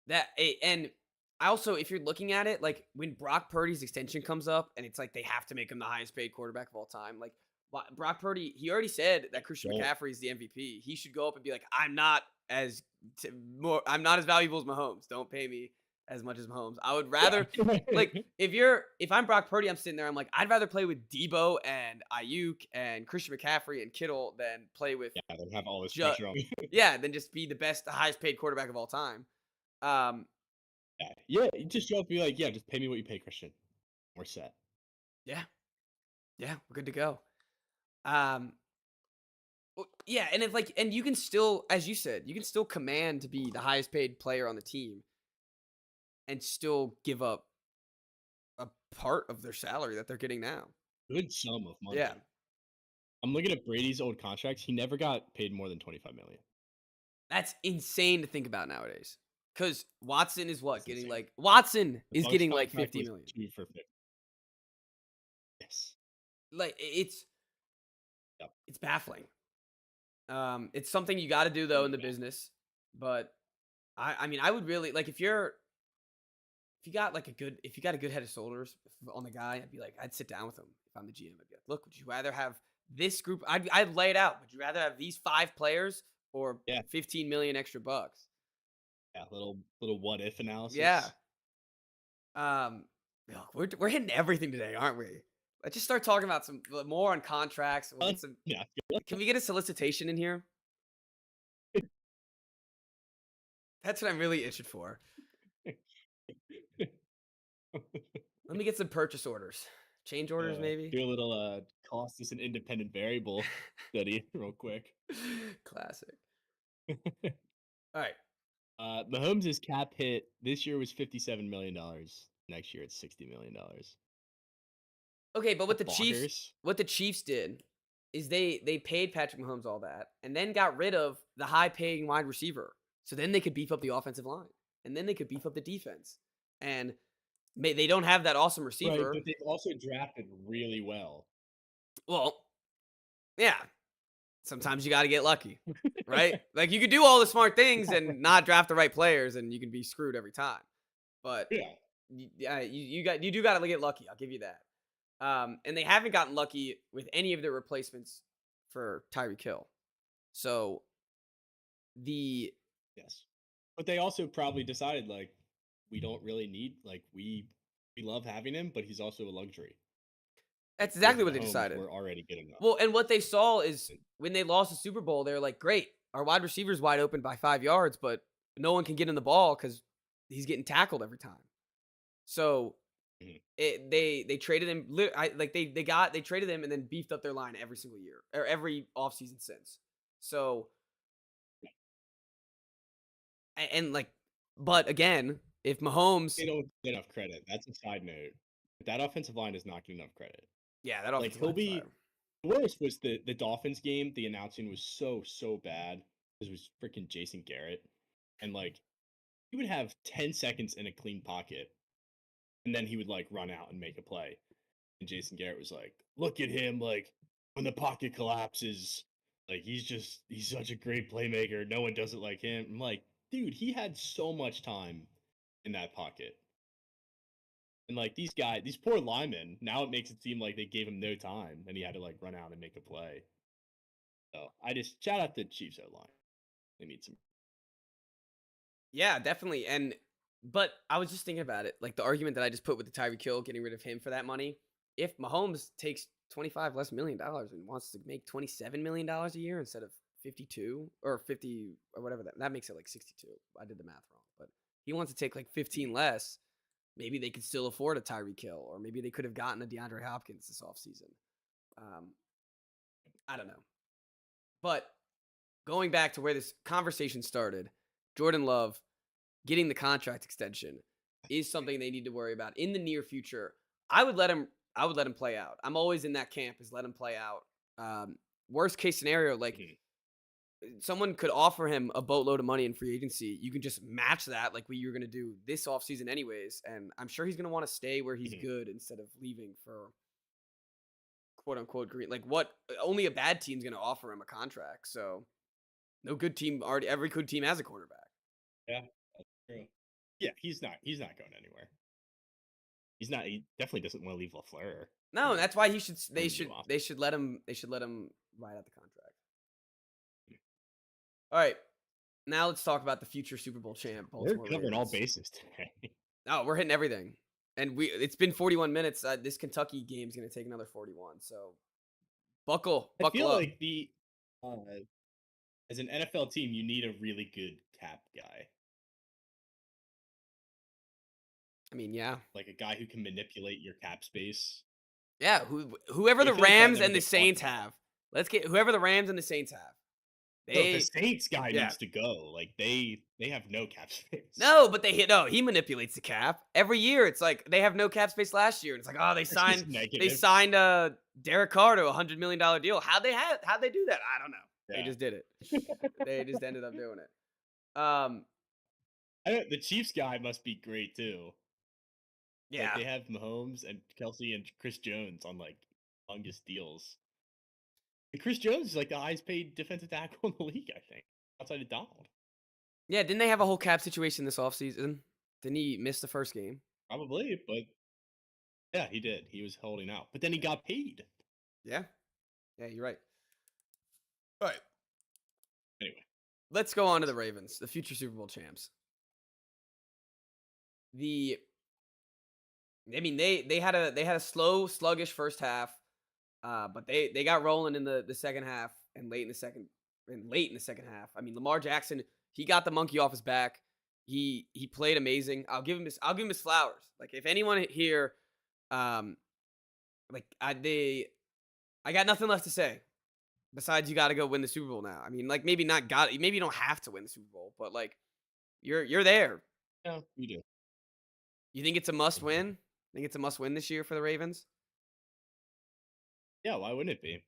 And I also, if you're looking at it, like when Brock Purdy's extension comes up and it's like they have to make him the highest paid quarterback of all time. Like Brock Purdy, he already said that Christian McCaffrey is the MVP. He should go up and be like, I'm not as valuable as Mahomes. Don't pay me as much as Mahomes. I would rather like if I'm Brock Purdy, I'm sitting there, I'm like, I'd rather play with Debo and Ayuk and Christian McCaffrey and Kittle than play with than have all this pressure on me. than just be the highest paid quarterback of all time. Yeah. You just show up and be like, yeah, just pay me what you pay Christian. We're set. Yeah. Yeah, we're good to go. Um, yeah, and if like, and you can still, as you said, you can still command to be the highest paid player on the team and still give up a part of their salary that they're getting now. Good sum of money. Yeah. I'm looking at Brady's old contracts. He never got paid more than $25 million. That's insane to think about nowadays. Because Watson is what? That's Getting insane. like, Watson The is Bucks getting like contract 50 was million. 2 for 50. Yes. Like, it's Yep. it's baffling. It's something you got to do though in the business. But I mean, I would really like if you got a good head of shoulders on the guy, I'd sit down with him if I'm the GM. I'd be like, look, would you rather have this group? I'd lay it out. Would you rather have these 5 players or 15 million extra bucks? Yeah, little what if analysis. Yeah. We're hitting everything today, aren't we? Let's just start talking about some more on contracts. We'll get some. Yeah. Can we get a solicitation in here? That's what I'm really itching for. Let me get some purchase orders, change orders, maybe. Do a little cost as an independent variable study real quick. Classic. All right. Mahomes' cap hit this year was $57 million. Next year it's $60 million. Okay, but what the Bonkers. Chiefs did is they paid Patrick Mahomes all that and then got rid of the high-paying wide receiver. So then they could beef up the offensive line and then they could beef up the defense. And they don't have that awesome receiver. Right, but they've also drafted really well. Well, yeah. Sometimes you got to get lucky, right? Like you could do all the smart things and not draft the right players, and you can be screwed every time. But yeah, you do got to get lucky. I'll give you that. And they haven't gotten lucky with any of their replacements for Tyreek Hill. So yes, but they also probably decided like we don't really need we love having him, but he's also a luxury. That's exactly what they decided. We're already good enough. Well, and what they saw is when they lost the Super Bowl, they're like, great, our wide receiver's wide open by 5 yards, but no one can get in the ball because he's getting tackled every time. So they traded him. They traded him and then beefed up their line every single year or every offseason since. So but again, if Mahomes, they don't get enough credit. That's a side note. That offensive line is not getting enough credit. Yeah, that offensive line. The worst was the Dolphins game. The announcing was so bad. It was freaking Jason Garrett, and he would have 10 seconds in a clean pocket, and then he would run out and make a play. And Jason Garrett was like, "Look at him! When the pocket collapses, he's such a great playmaker. No one does it like him." I'm like, dude, he had so much time in that pocket. And these poor linemen, now it makes it seem like they gave him no time and he had to run out and make a play. So I just shout out the Chiefs O-line. They need some. Yeah, definitely. But I was just thinking about it. Like the argument that I just put with the Tyreek Hill, getting rid of him for that money. If Mahomes takes $25 less million and wants to make $27 million a year instead of 52 or 50 or whatever, that makes it 62. I did the math wrong, but he wants to take 15 less. Maybe they could still afford a Tyreek Hill, or maybe they could have gotten a DeAndre Hopkins this offseason. I don't know. But going back to where this conversation started, Jordan Love getting the contract extension is something they need to worry about in the near future. I would let him play out. I'm always in that camp, is let him play out. Worst case scenario, someone could offer him a boatload of money in free agency. You can just match that like what you're going to do this offseason anyways. And I'm sure he's going to want to stay where he's good instead of leaving for quote unquote green. Only a bad team's going to offer him a contract. So no good team every good team has a quarterback. Yeah, that's true. Yeah, he's not going anywhere. He definitely doesn't want to leave LaFleur. No, that's why they should let him ride out the contract. All right, now let's talk about the future Super Bowl champ. We're covering all bases today. No, we're hitting everything, and it's been 41 minutes. This Kentucky game is going to take another 41. So, buckle I feel up. like as an NFL team, you need a really good cap guy. I mean, yeah. Like a guy who can manipulate your cap space. Yeah, whoever I the feel like that Rams never and the gets talked Saints about. have. Let's get whoever the Rams and the Saints have. No, the They Saints guy yeah. needs to go. Like they have no cap space. No, but he manipulates the cap. Every year it's like they have no cap space last year and it's like, "Oh, It's just they negative. signed Derek Carr to a $100 million deal." How'd they do that? I don't know. They Yeah. just did it. They just ended up doing it. The Chiefs guy must be great too. Yeah. Like they have Mahomes and Kelsey and Chris Jones on like longest deals. And Chris Jones is like the highest paid defensive tackle in the league, I think, outside of Donald. Yeah, didn't they have a whole cap situation this offseason? Didn't he miss the first game? Probably, but yeah, he did. He was holding out. But then he got paid. Yeah. Yeah, you're right. All right. Anyway. Let's go on to the Ravens, the future Super Bowl champs. They had a slow, sluggish first half, but they got rolling in the second half and late in the second half. I mean, Lamar Jackson, he got the monkey off his back. He played amazing. I'll give him his flowers. Like if anyone here, I got nothing left to say. Besides, you got to go win the Super Bowl now. I mean, like maybe you don't have to win the Super Bowl, but like you're there. Yeah, you do. You think it's a must win? Think it's a must win this year for the Ravens? Yeah, why wouldn't it be?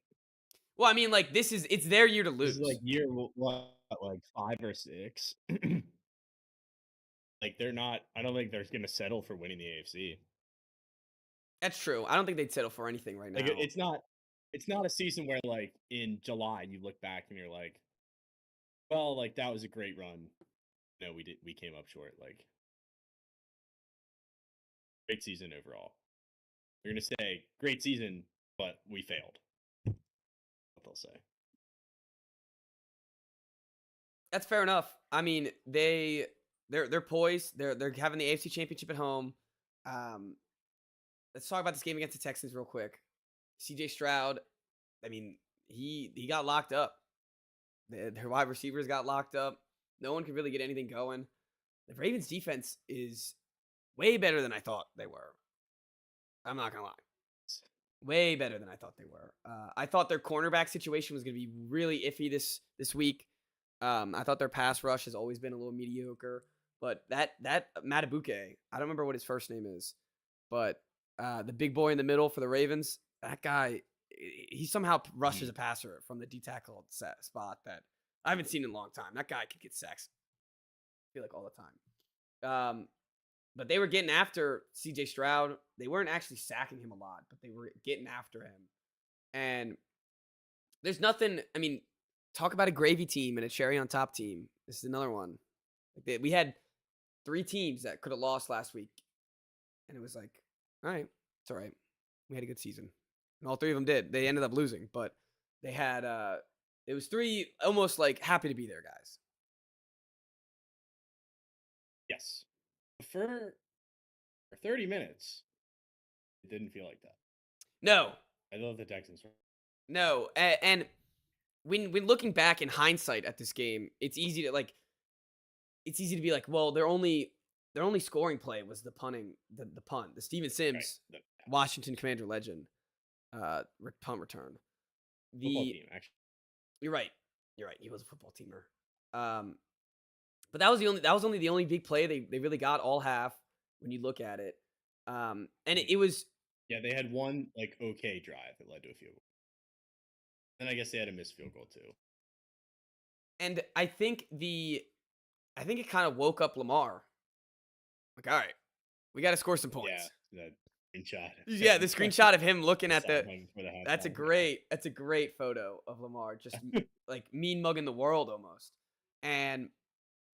Well, I mean, like it's their year to lose. This is like year what, like 5 or 6. Like they're not. I don't think they're going to settle for winning the AFC. That's true. I don't think they'd settle for anything right now. Like it's not a season where like in July you look back and you're like, well, like that was a great run. No, we came up short. Like great season overall. You're gonna say great season, but we failed. What they'll say. That's fair enough. I mean, they're poised. They're having the AFC Championship at home. Let's talk about this game against the Texans real quick. CJ Stroud, I mean, he got locked up. Their wide receivers got locked up. No one could really get anything going. The Ravens defense is way better than I thought they were. I'm not gonna lie. Way better than I thought they were. I thought their cornerback situation was gonna be really iffy this week. I thought their pass rush has always been a little mediocre. But that Matabuke, I don't remember what his first name is, but the big boy in the middle for the Ravens, that guy, he somehow rushes a passer from the D-tackle spot that I haven't seen in a long time. That guy could get sacks, I feel like all the time. But they were getting after CJ Stroud. They weren't actually sacking him a lot, but they were getting after him. And there's nothing, I mean, talk about a gravy team and a cherry on top team. This is another one. We had 3 teams that could have lost last week. And it was like, all right, it's all right. We had a good season. And all 3 of them did. They ended up losing, but they had, it was 3 almost like happy to be there guys. Yes. For 30 minutes, it didn't feel like that. No. I love the Texans. No. And when looking back in hindsight at this game, it's easy to be like, well, their only scoring play was the punt, the Steven Sims, Right. Washington Commander legend, punt return. Football team, actually. You're right. He was a football teamer. But that was only the only big play they really got all half when you look at it. And it was. Yeah, they had one like okay drive that led to a field goal. And I guess they had a missed field goal too. And I think it kind of woke up Lamar. Like, all right, we got to score some points. Yeah, the screenshot. Yeah, the screenshot of him looking at that's a great. great photo of Lamar, just like mean mugging the world almost. And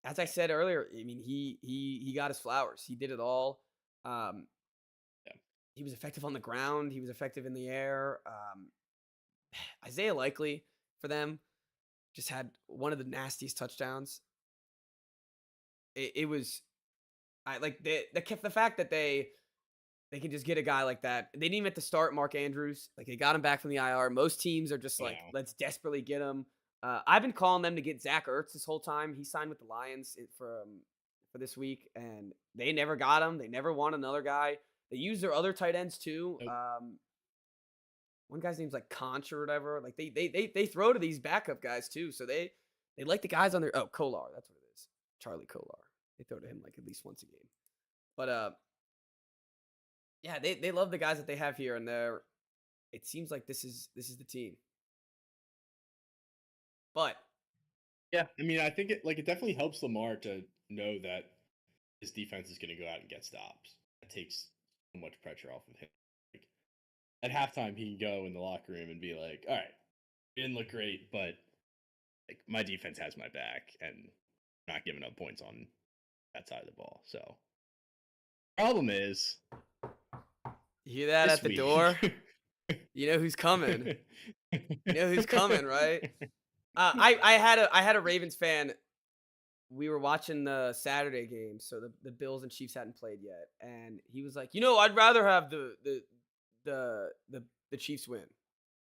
as I said earlier, I mean, he got his flowers. He did it all. He was effective on the ground. He was effective in the air. Isaiah Likely for them just had one of the nastiest touchdowns. It was, the fact that they can just get a guy like that. They didn't even have to start Mark Andrews. Like they got him back from the IR. Most teams are just like, let's desperately get him. I've been calling them to get Zach Ertz this whole time. He signed with the Lions for for this week, and they never got him. They never want another guy. They use their other tight ends too. Nope. One guy's name's like Conch or whatever. Like they throw to these backup guys too. So they like the guys on their Kolar. That's what it is. Charlie Kolar. They throw to him like at least once a game. But yeah, they love the guys that they have here, and it seems like this is the team. But yeah, I mean, I think it definitely helps Lamar to know that his defense is going to go out and get stops. It takes so much pressure off of him. Like, at halftime, he can go in the locker room and be like, "All right, it didn't look great, but like my defense has my back, and I'm not giving up points on that side of the ball." So, problem is, you hear that this at the week- door? You know who's coming. You know who's coming, right? I had a Ravens fan. We were watching the Saturday game, so the Bills and Chiefs hadn't played yet, and he was like, I'd rather have the Chiefs win.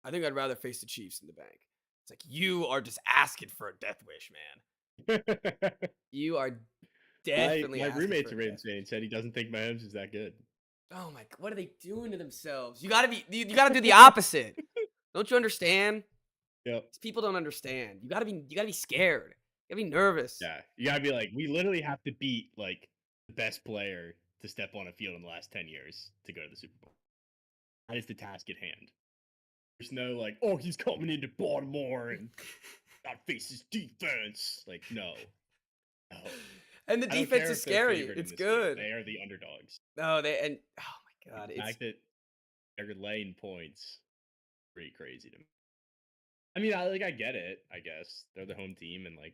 I think I'd rather face the Chiefs in the bank. It's like, you are just asking for a death wish, man. You are definitely. my asking roommate's for a a Ravens death fan. Said he doesn't think Mahomes is that good. Oh my! What are they doing to themselves? You gotta do the opposite. Don't you understand? Yep. These people don't understand. You gotta be scared. You gotta be nervous. Yeah, you gotta be like, we literally have to beat like the best player to step on a field in the last 10 years to go to the Super Bowl. That is the task at hand. There's no like, oh, he's coming into Baltimore and got to face his defense. Like, no. And the I don't defense care is if they're scary. favored in It's this game. good. They are the underdogs. Oh, oh my god, The it's fact that they're laying points, pretty crazy to me. I mean, I get it. I guess they're the home team and like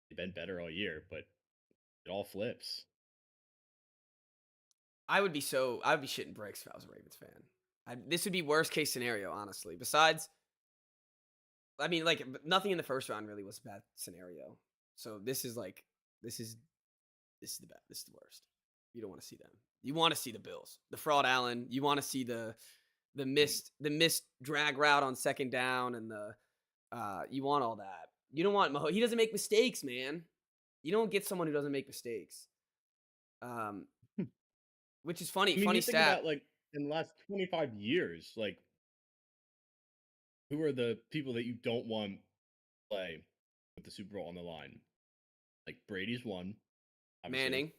they've been better all year, but it all flips. I would be shitting bricks if I was a Ravens fan. This would be worst case scenario, honestly. Besides, I mean, like nothing in the first round really was a bad scenario. So this is the bad. This is the worst. You don't want to see them. You want to see the Bills, the fraud Allen. You want to see the missed drag route on second down and you want all that. You don't want Mahomes. He doesn't make mistakes, man. You don't get someone who doesn't make mistakes. Which is funny. I mean, funny you think stat. about, like, in the last 25 years, like, who are the people that you don't want to play with the Super Bowl on the line? Like, Brady's one. Obviously.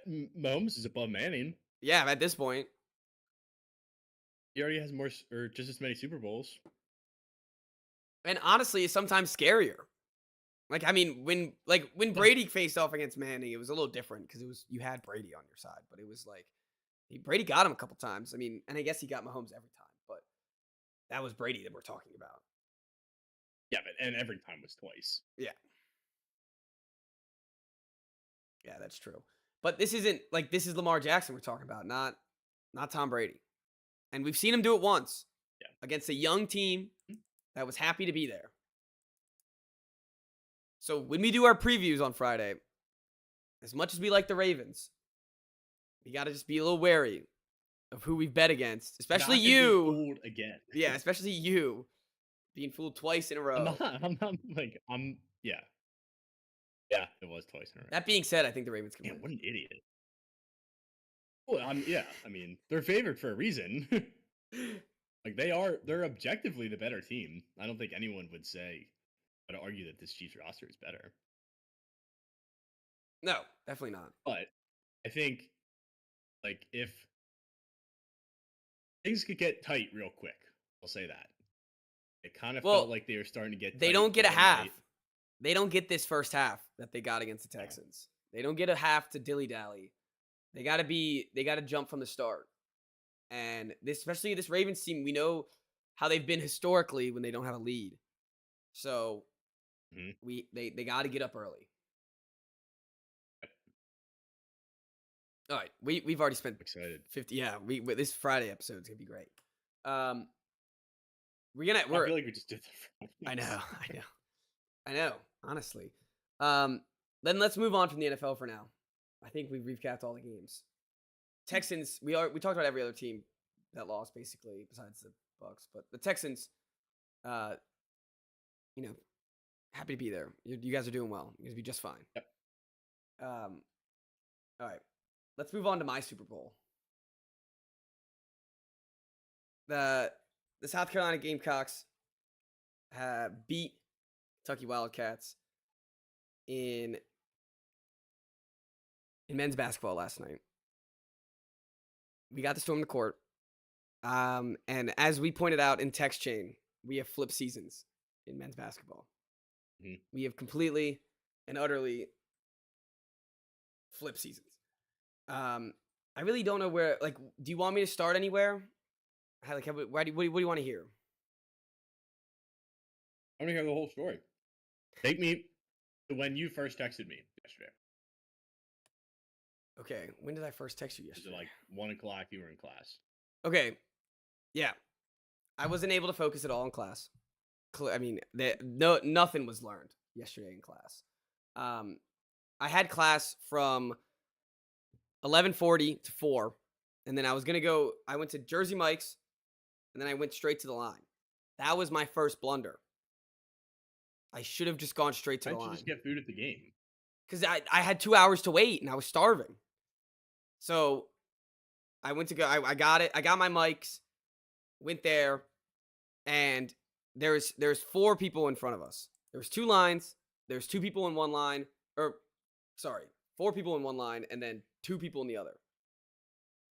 Manning. Mahomes is above Manning. Yeah, at this point. He already has more, or just as many Super Bowls. And honestly, it's sometimes scarier. Like, I mean, when Brady faced off against Manning, it was a little different because you had Brady on your side, but it was like Brady got him a couple times. I mean, and I guess he got Mahomes every time, but that was Brady that we're talking about. Yeah, and every time was twice. Yeah. Yeah, that's true. But this is Lamar Jackson we're talking about, not Tom Brady. And we've seen him do it once. Yeah. Against a young team that was happy to be there. So when we do our previews on Friday, as much as we like the Ravens, we got to just be a little wary of who we've bet against, especially you. Fooled again. Yeah, especially you being fooled twice in a row. Yeah. Yeah, it was twice in a row. That being said, I think the Ravens can Man, win. what an idiot. Well, I mean, they're favored for a reason. Like, they're objectively the better team. I don't think anyone would argue that this Chiefs roster is better. No, definitely not. But I think, like, if things could get tight real quick, I'll say that. It kind of felt like they were starting to get They tight don't get a late. half. They don't get this first half that they got against the Texans. They don't get a half to dilly-dally. They got to jump from the start. And especially this Ravens team, we know how they've been historically when they don't have a lead. So they got to get up early. All right, we've already spent Excited. 50. Yeah, this Friday episode is gonna be great. I feel like we just did that. I know. Honestly, then let's move on from the NFL for now. I think we've recapped all the games. Texans. We talked about every other team that lost basically besides the Bucs, but the Texans, had Happy to be there. You guys are doing well. You're gonna be just fine. Yep. All right. Let's move on to my Super Bowl. The South Carolina Gamecocks beat Kentucky Wildcats in men's basketball last night. We got to storm the court. And as we pointed out in text chain, we have flip seasons in men's basketball. Mm-hmm. We have completely and utterly flip seasons. I really don't know where. Like, do you want me to start anywhere? What do you want to hear? I want to hear the whole story. Take me to when you first texted me yesterday. Okay, when did I first text you yesterday? Was it like 1 o'clock? You were in class. Okay, yeah, I wasn't able to focus at all in class. I mean, nothing was learned yesterday in class. I had class from 11:40 to 4, and then I was gonna go. I went to Jersey Mike's, and then I went straight to the line. That was my first blunder. I should have just gone straight to the line. Why didn't you just get food at the game? Because I had 2 hours to wait, and I was starving. So I went to go. I got it. I got my mics. Went there, and there's 4 people in front of us. There was 2 lines. There's 2 people in one line. 4 people in one line, and then 2 people in the other.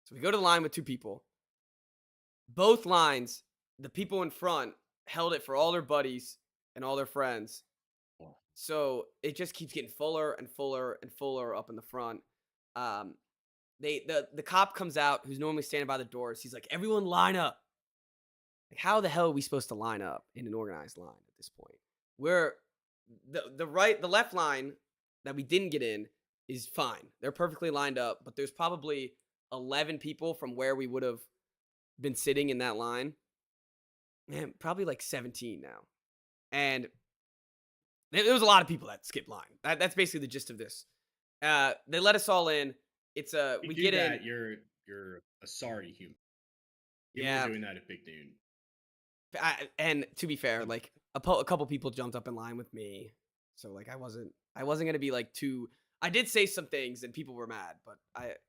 So we go to the line with 2 people. Both lines, the people in front held it for all their buddies and all their friends. So it just keeps getting fuller and fuller and fuller up in the front. The cop comes out, who's normally standing by the doors. He's like, "Everyone line up." Like, how the hell are we supposed to line up in an organized line at this point? Where the left line that we didn't get in is fine. They're perfectly lined up, but there's probably 11 people from where we would have been sitting in that line. Man, probably like 17 now. And there was a lot of people that skipped line. That's basically the gist of this. They let us all in. It's we get in. You're a sorry human. Yeah, were doing that at Big Noon. And to be fair, like a couple people jumped up in line with me, so like I wasn't gonna be like too. I did say some things and people were mad, but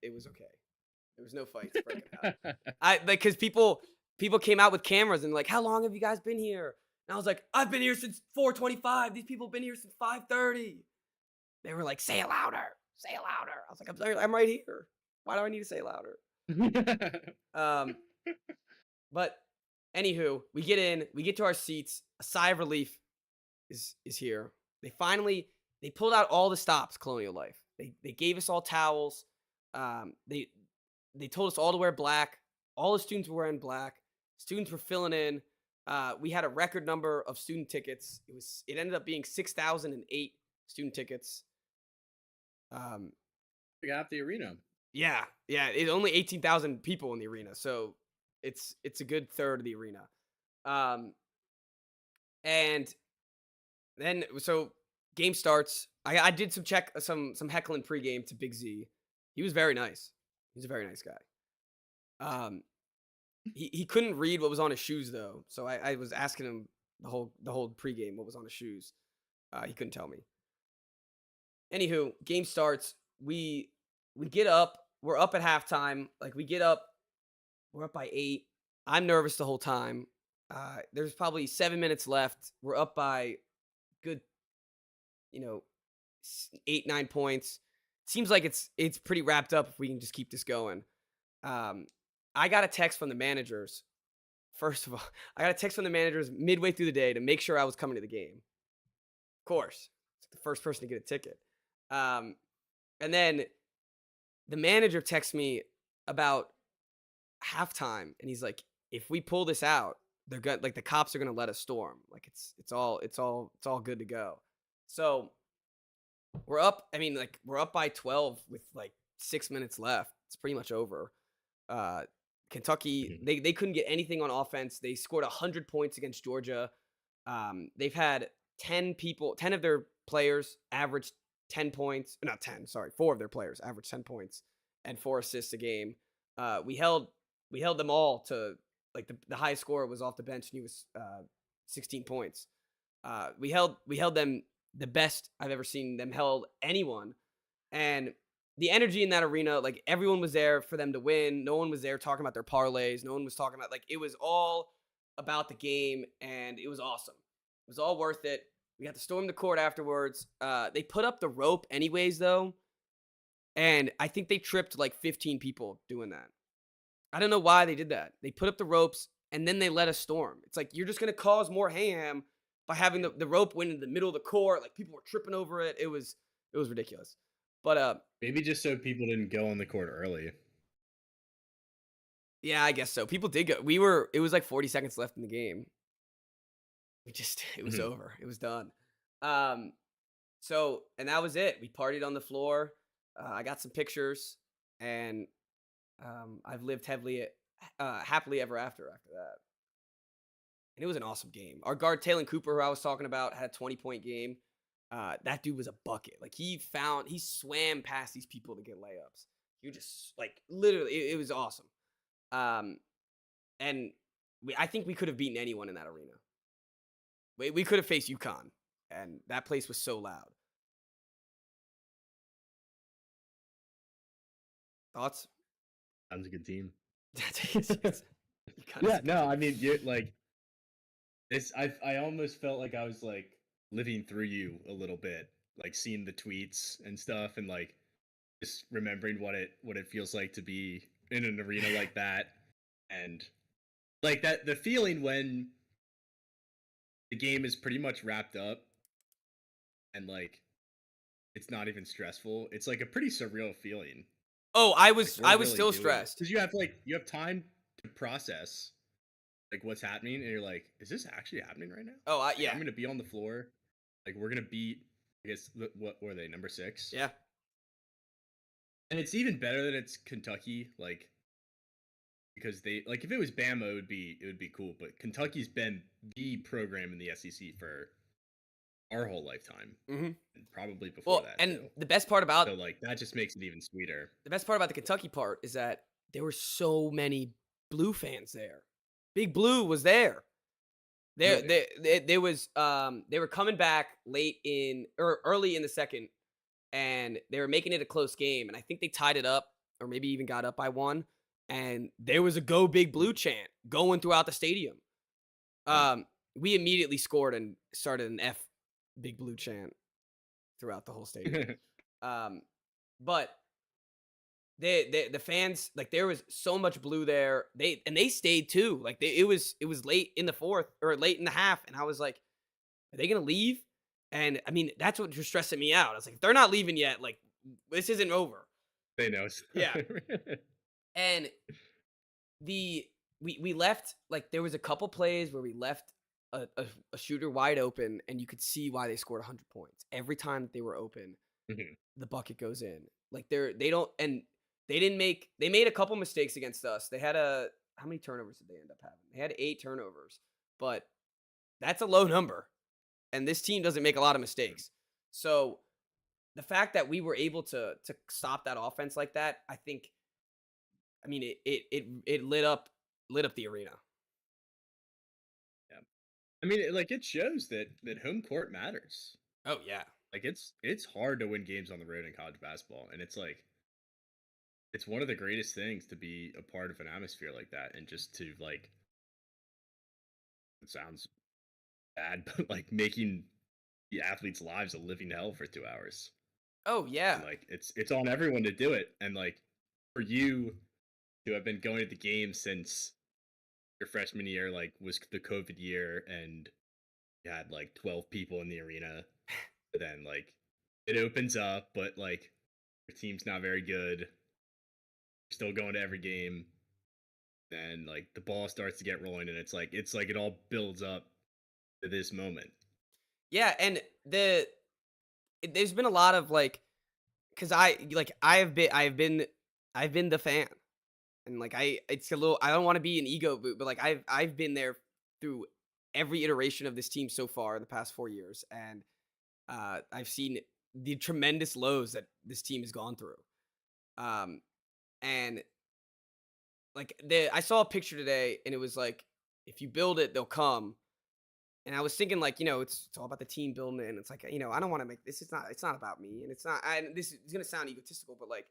it was okay. There was no fights breaking out. Because people came out with cameras and like, "How long have you guys been here?" And I was like, "I've been here since 4:25. These people have been here since 5:30." They were like, "Say it louder. Say it louder." I was like, "I'm sorry, I'm right here. Why do I need to say louder?" But anywho, we get in, we get to our seats. A sigh of relief is here. They pulled out all the stops, Colonial Life. They gave us all towels. They told us all to wear black. All the students were wearing black. Students were filling in. We had a record number of student tickets. It ended up being 6,008 student tickets. We got the arena. Yeah. It's only 18,000 people in the arena, so it's a good third of the arena. And then so game starts. I did some heckling pregame to Big Z. He was very nice. He's a very nice guy. He couldn't read what was on his shoes though, so I was asking him the whole pregame what was on his shoes. He couldn't tell me. Anywho, game starts. We get up. We're up at halftime. Like we get up. We're up by 8. I'm nervous the whole time. There's probably 7 minutes left. We're up by good, 8-9 points. Seems like it's pretty wrapped up if we can just keep this going. I got a text from the managers. First of all, I got a text from the managers midway through the day to make sure I was coming to the game. Of course, it's the first person to get a ticket. And then the manager texts me about halftime, and he's like, "If we pull this out, they're gonna the cops are gonna let us storm. Like it's all good to go." So we're up. I mean, we're up by 12 with 6 minutes left. It's pretty much over. Kentucky, they couldn't get anything on offense. They scored 100 points against Georgia. They've had 10 of their players averaged 10 points. Not 10, sorry. 4 of their players averaged 10 points and 4 assists a game. We held them all to the highest scorer was off the bench and he was 16 points. We held them the best I've ever seen them held anyone, and the energy in that arena, like everyone was there for them to win. No one was there talking about their parlays. No one was talking about, like, it was all about the game, and it was awesome. It was all worth it. We got to storm the court afterwards. They put up the rope anyways, though, and I think they tripped like 15 people doing that. I don't know why they did that. They put up the ropes and then they let us storm. It's like, you're just gonna cause more ham by having the rope went in the middle of the court. Like, people were tripping over it. It was ridiculous. But Maybe just so people didn't go on the court early. yeah, I guess so. People did go. It was like 40 seconds left in the game. It was over. It was done. So, and that was it. We partied on the floor. I got some pictures, and I've lived happily ever after that. And it was an awesome game. Our guard, Taylor Cooper, who I was talking about, had a 20-point game. That dude was a bucket. Like, he swam past these people to get layups. You just, like, literally, it was awesome. And I think we could have beaten anyone in that arena. We could have faced UConn, and that place was so loud. Thoughts? Sounds a good team. UConn Yeah, no, I mean, you're like this. I almost felt like I was like living through you a little bit, like seeing the tweets and stuff, and like just remembering what it feels like to be in an arena like that, and like the feeling when the game is pretty much wrapped up, and like it's not even stressful. It's like a pretty surreal feeling. Oh, I was Like, still stressed because you have time to process like what's happening, and you're like, is this actually happening right now? Oh, Like, yeah. I'm gonna be on the floor. Like, we're gonna beat. I guess what were they, number 6? Yeah. And it's even better that it's Kentucky, like, because they like if it was Bama, it would be cool. But Kentucky's been the program in the SEC for our whole lifetime, and probably before that. And too. the best part about So like that just makes it even sweeter. the best part about the Kentucky part is that there were so many Blue fans there. Big Blue was there. Really? They were coming back early in the second, and they were making it a close game, and I think they tied it up or maybe even got up by 1, and there was a "Go Big Blue" chant going throughout the stadium. We immediately scored and started an F Big Blue chant throughout the whole stadium. But the fans, like, there was so much Blue there. They stayed too. Like, it was late in the fourth or late in the half, and I was like, are they gonna leave? And I mean, that's what was stressing me out. I was like, if they're not leaving yet, like, this isn't over. They know. Yeah. And we left, like, there was a couple plays where we left a shooter wide open, and you could see why they scored 100 points. Every time that they were open, the bucket goes in. Like, they made a couple mistakes against us. They had how many turnovers did they end up having? They had 8 turnovers, but that's a low number. And this team doesn't make a lot of mistakes. So the fact that we were able to stop that offense like that, I think, I mean, it lit up the arena. Yeah. I mean, it shows that home court matters. Oh yeah. Like it's hard to win games on the road in college basketball, and it's like it's one of the greatest things to be a part of an atmosphere like that, and just to like, it sounds bad, but like making the athletes' lives a living hell for 2 hours. Oh yeah. And like it's on everyone to do it, and like for you to have been going to the game since your freshman year, like was the COVID year, and you had like 12 people in the arena. But then like it opens up, but like your team's not very good. You're still going to every game. Then like the ball starts to get rolling, and it's like it all builds up to this moment. Yeah, and there's been a lot of, like, because I've been the fan, and like it's a little, I don't want to be an ego boot, but like I've been there through every iteration of this team so far in the past 4 years, and I've seen the tremendous lows that this team has gone through. And like I saw a picture today, and it was like, if you build it, they'll come. And I was thinking, like, it's all about the team building it. And it's like, I don't want to make this. It's not about me. And it's not, this is going to sound egotistical, but like,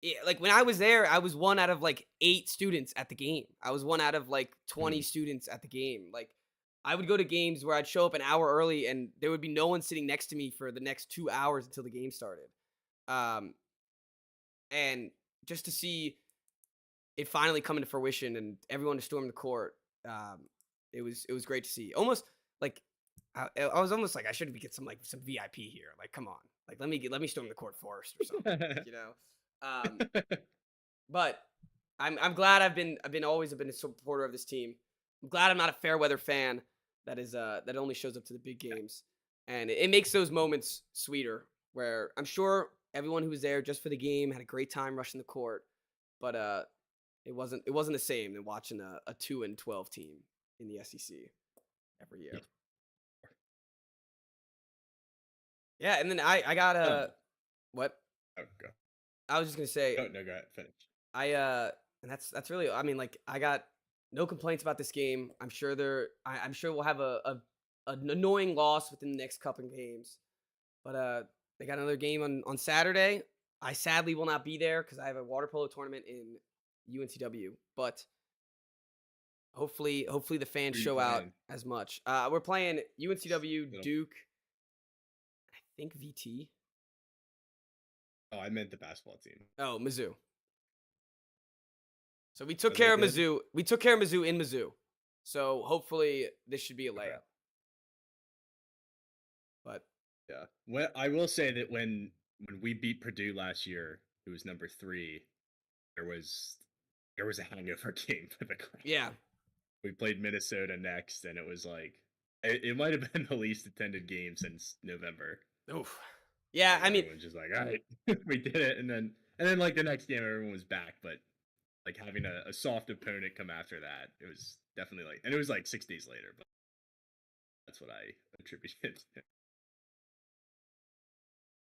yeah, like when I was there, I was one out of like 8 students at the game. I was one out of like 20 students at the game. Like I would go to games where I'd show up an hour early and there would be no one sitting next to me for the next 2 hours until the game started. And just to see it finally come into fruition and everyone to storm the court, it was great to see. Almost like I was almost like I should get some VIP here. Like, come on, like let me storm the court first or something, But I'm glad I've always been a supporter of this team. I'm glad I'm not a fair weather fan that only shows up to the big games, and it makes those moments sweeter. Where I'm sure everyone who was there just for the game had a great time rushing the court, but it wasn't the same than watching a 2-12 team in the SEC every year. Yeah, and then I got what? Oh, go. I was just gonna say. No, go ahead. Finish. And that's really. I mean, like I got no complaints about this game. I'm sure I'm sure we'll have an annoying loss within the next couple of games, but they got another game on Saturday. I sadly will not be there because I have a water polo tournament in UNCW, but hopefully the fans show out as much. We're playing UNCW, Duke, I think VT. Oh, I meant the basketball team. Oh, Mizzou. So we took care of Mizzou. We took care of Mizzou in Mizzou. So hopefully this should be a layup. Okay. But yeah, well, I will say that when we beat Purdue last year, it was number 3. There was a hangover game for the crowd. Yeah. We played Minnesota next, and it was like it might have been the least attended game since November. Oof. Yeah, I mean, everyone's just like, all right, we did it, and then like the next game, everyone was back, but like having a soft opponent come after that, it was definitely like, and it was like 6 days later, but that's what I attributed.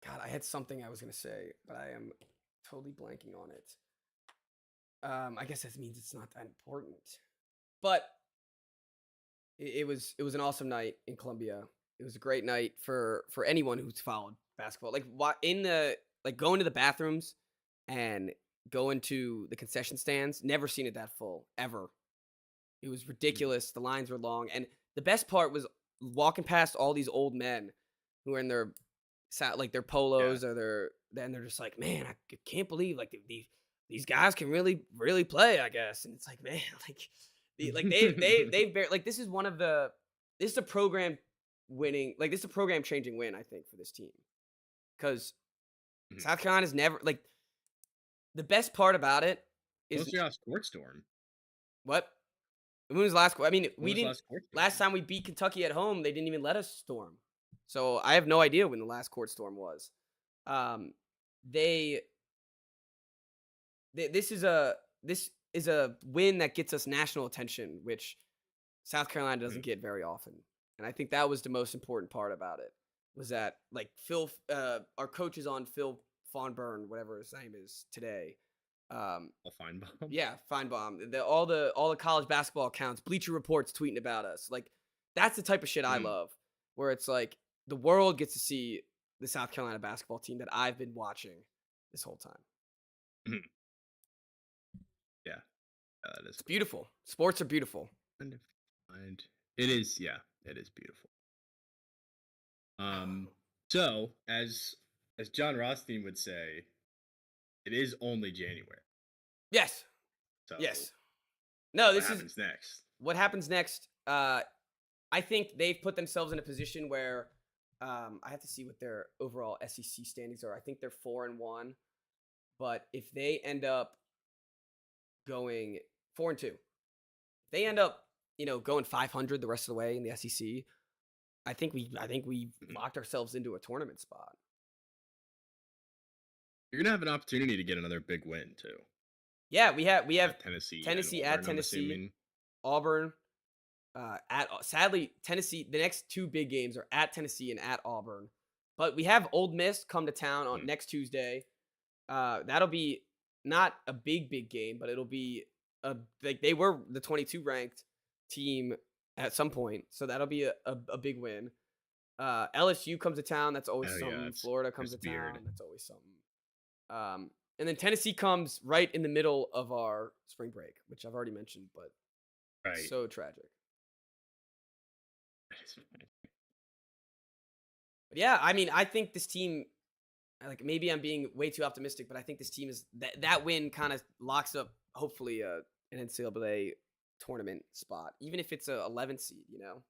God, I had something I was gonna say, but I am totally blanking on it. I guess that means it's not that important. But it was an awesome night in Columbia. It was a great night for anyone who's followed basketball. Like going to the bathrooms and going to the concession stands. Never seen it that full ever. It was ridiculous. The lines were long, and the best part was walking past all these old men who are in their polos or they're just like, man, I can't believe like these guys can really play, I guess. And it's like, man, this is a program winning, like this is a program changing win, I think, for this team, because South Carolina's never like the best part about it is court storm. What? When was the last? I mean, we didn't. Last time we beat Kentucky at home, they didn't even let us storm. So I have no idea when the last court storm was. This is a win that gets us national attention, which South Carolina doesn't get very often. And I think that was the most important part about it, was that like our coach is on Phil Fonburn, whatever his name is today. Feinbaum. Yeah, Feinbaum. All the college basketball accounts, Bleacher Report's tweeting about us. Like that's the type of shit I love, where it's like the world gets to see the South Carolina basketball team that I've been watching this whole time. Yeah, that is. It's beautiful. Sports are beautiful. And it is. Yeah, it is beautiful. So as John Rothstein would say, it is only January. Yes. So yes. No, what happens next? What happens next? I think they've put themselves in a position where I have to see what their overall SEC standings are. I think they're 4-1, but if they end up going 4-2, they end up going 500 the rest of the way in the SEC, I think we locked ourselves into a tournament spot. You're gonna have an opportunity to get another big win too. Yeah, we have Tennessee at Tennessee, Auburn. Sadly, Tennessee. The next 2 big games are at Tennessee and at Auburn, but we have Ole Miss come to town on next Tuesday. That'll be not a big game, but it'll be they were the 22 ranked team at some point, so that'll be a big win. LSU comes to town. That's always Oh, something. yeah, Florida comes to it's weird. town. That's always something. And then Tennessee comes right in the middle of our spring break, which I've already mentioned, but Right. so tragic. But yeah, I mean, I think this team, like maybe I'm being way too optimistic, but I think this team is that win kind of locks up hopefully an NCAA tournament spot, even if it's a 11th seed, you know.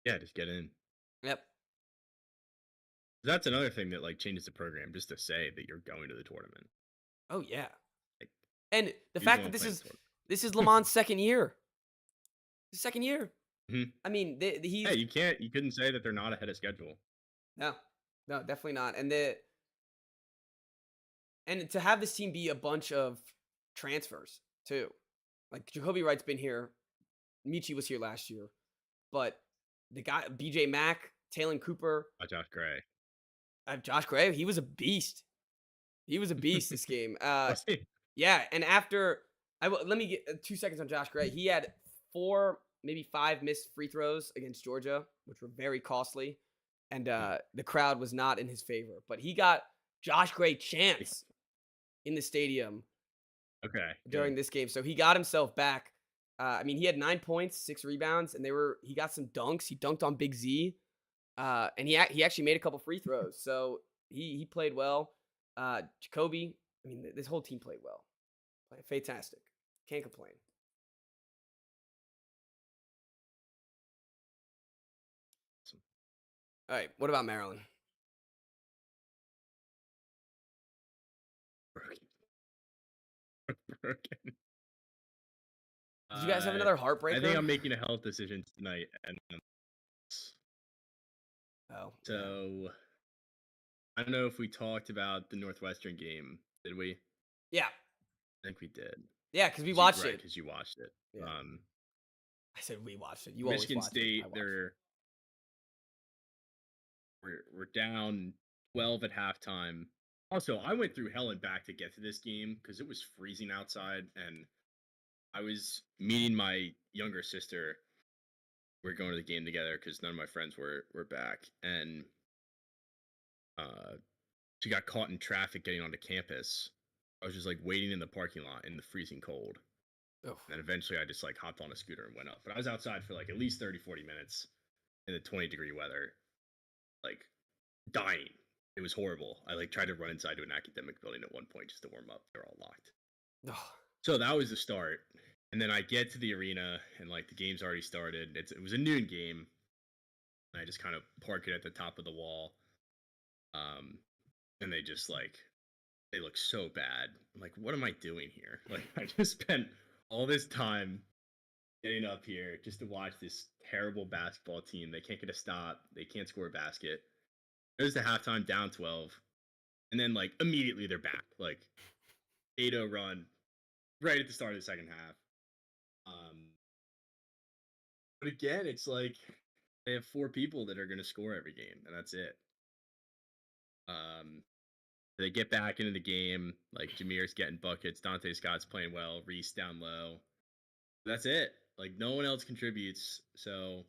Yeah, just get in. Yep. That's another thing that like changes the program, just to say that you're going to the tournament. Oh yeah. Like, And the you fact wanna that play in the tournament. this is Lamont's second year. His second year. Mhm. I mean, he's Hey, you couldn't say that they're not ahead of schedule. no, definitely not. And to have this team be a bunch of transfers too, like Jacoby Wright's been here, Michi was here last year, but the guy BJ Mack, Talon Cooper, Josh Gray. Josh Gray, he was a beast. He was a beast this game. Was he? Yeah, and after let me get 2 seconds on Josh Gray. He had 4, maybe 5 missed free throws against Georgia, which were very costly, and the crowd was not in his favor. But he got Josh Gray chance in the stadium Okay. during good. this game, so he got himself back. I mean, he had 9 points, 6 rebounds, and he got some dunks. He dunked on Big Z, and he actually made a couple free throws. So he played well. Jacoby, I mean, this whole team played well. Fantastic. Can't complain. All right. What about Maryland? Broken. Did you guys have another heartbreaker? I think I'm making a health decision tonight, and Oh. so I don't know if we talked about the Northwestern game. Did we? Yeah. I think we did. Yeah, because we watched it. Because you watched it. Yeah. I said we watched it. You Michigan always watch State. it. We're down 12 at halftime. Also, I went through hell and back to get to this game because it was freezing outside, and I was meeting my younger sister. We're going to the game together because none of my friends were back, and she got caught in traffic getting onto campus. I was just like waiting in the parking lot in the freezing cold. Oh. And eventually I just like hopped on a scooter and went up. But I was outside for like at least 30-40 minutes in the 20-degree weather, like dying. It was horrible. I like tried to run inside to an academic building at one point just to warm up. They're all locked. Oh. So that was the start. And then I get to the arena and like the game's already started. It was a noon game. And I just kind of park it at the top of the wall. And they just like, they look so bad. I'm like, what am I doing here? Like, I just spent all this time getting up here just to watch this terrible basketball team. They can't get a stop. They can't score a basket. Goes to halftime, down 12. And then, like, immediately they're back. Like, 8-0 run right at the start of the second half. But again, it's like they have 4 people that are going to score every game, and that's it. They get back into the game. Like, Jameer's getting buckets. Dante Scott's playing well. Reese down low. That's it. Like, no one else contributes. So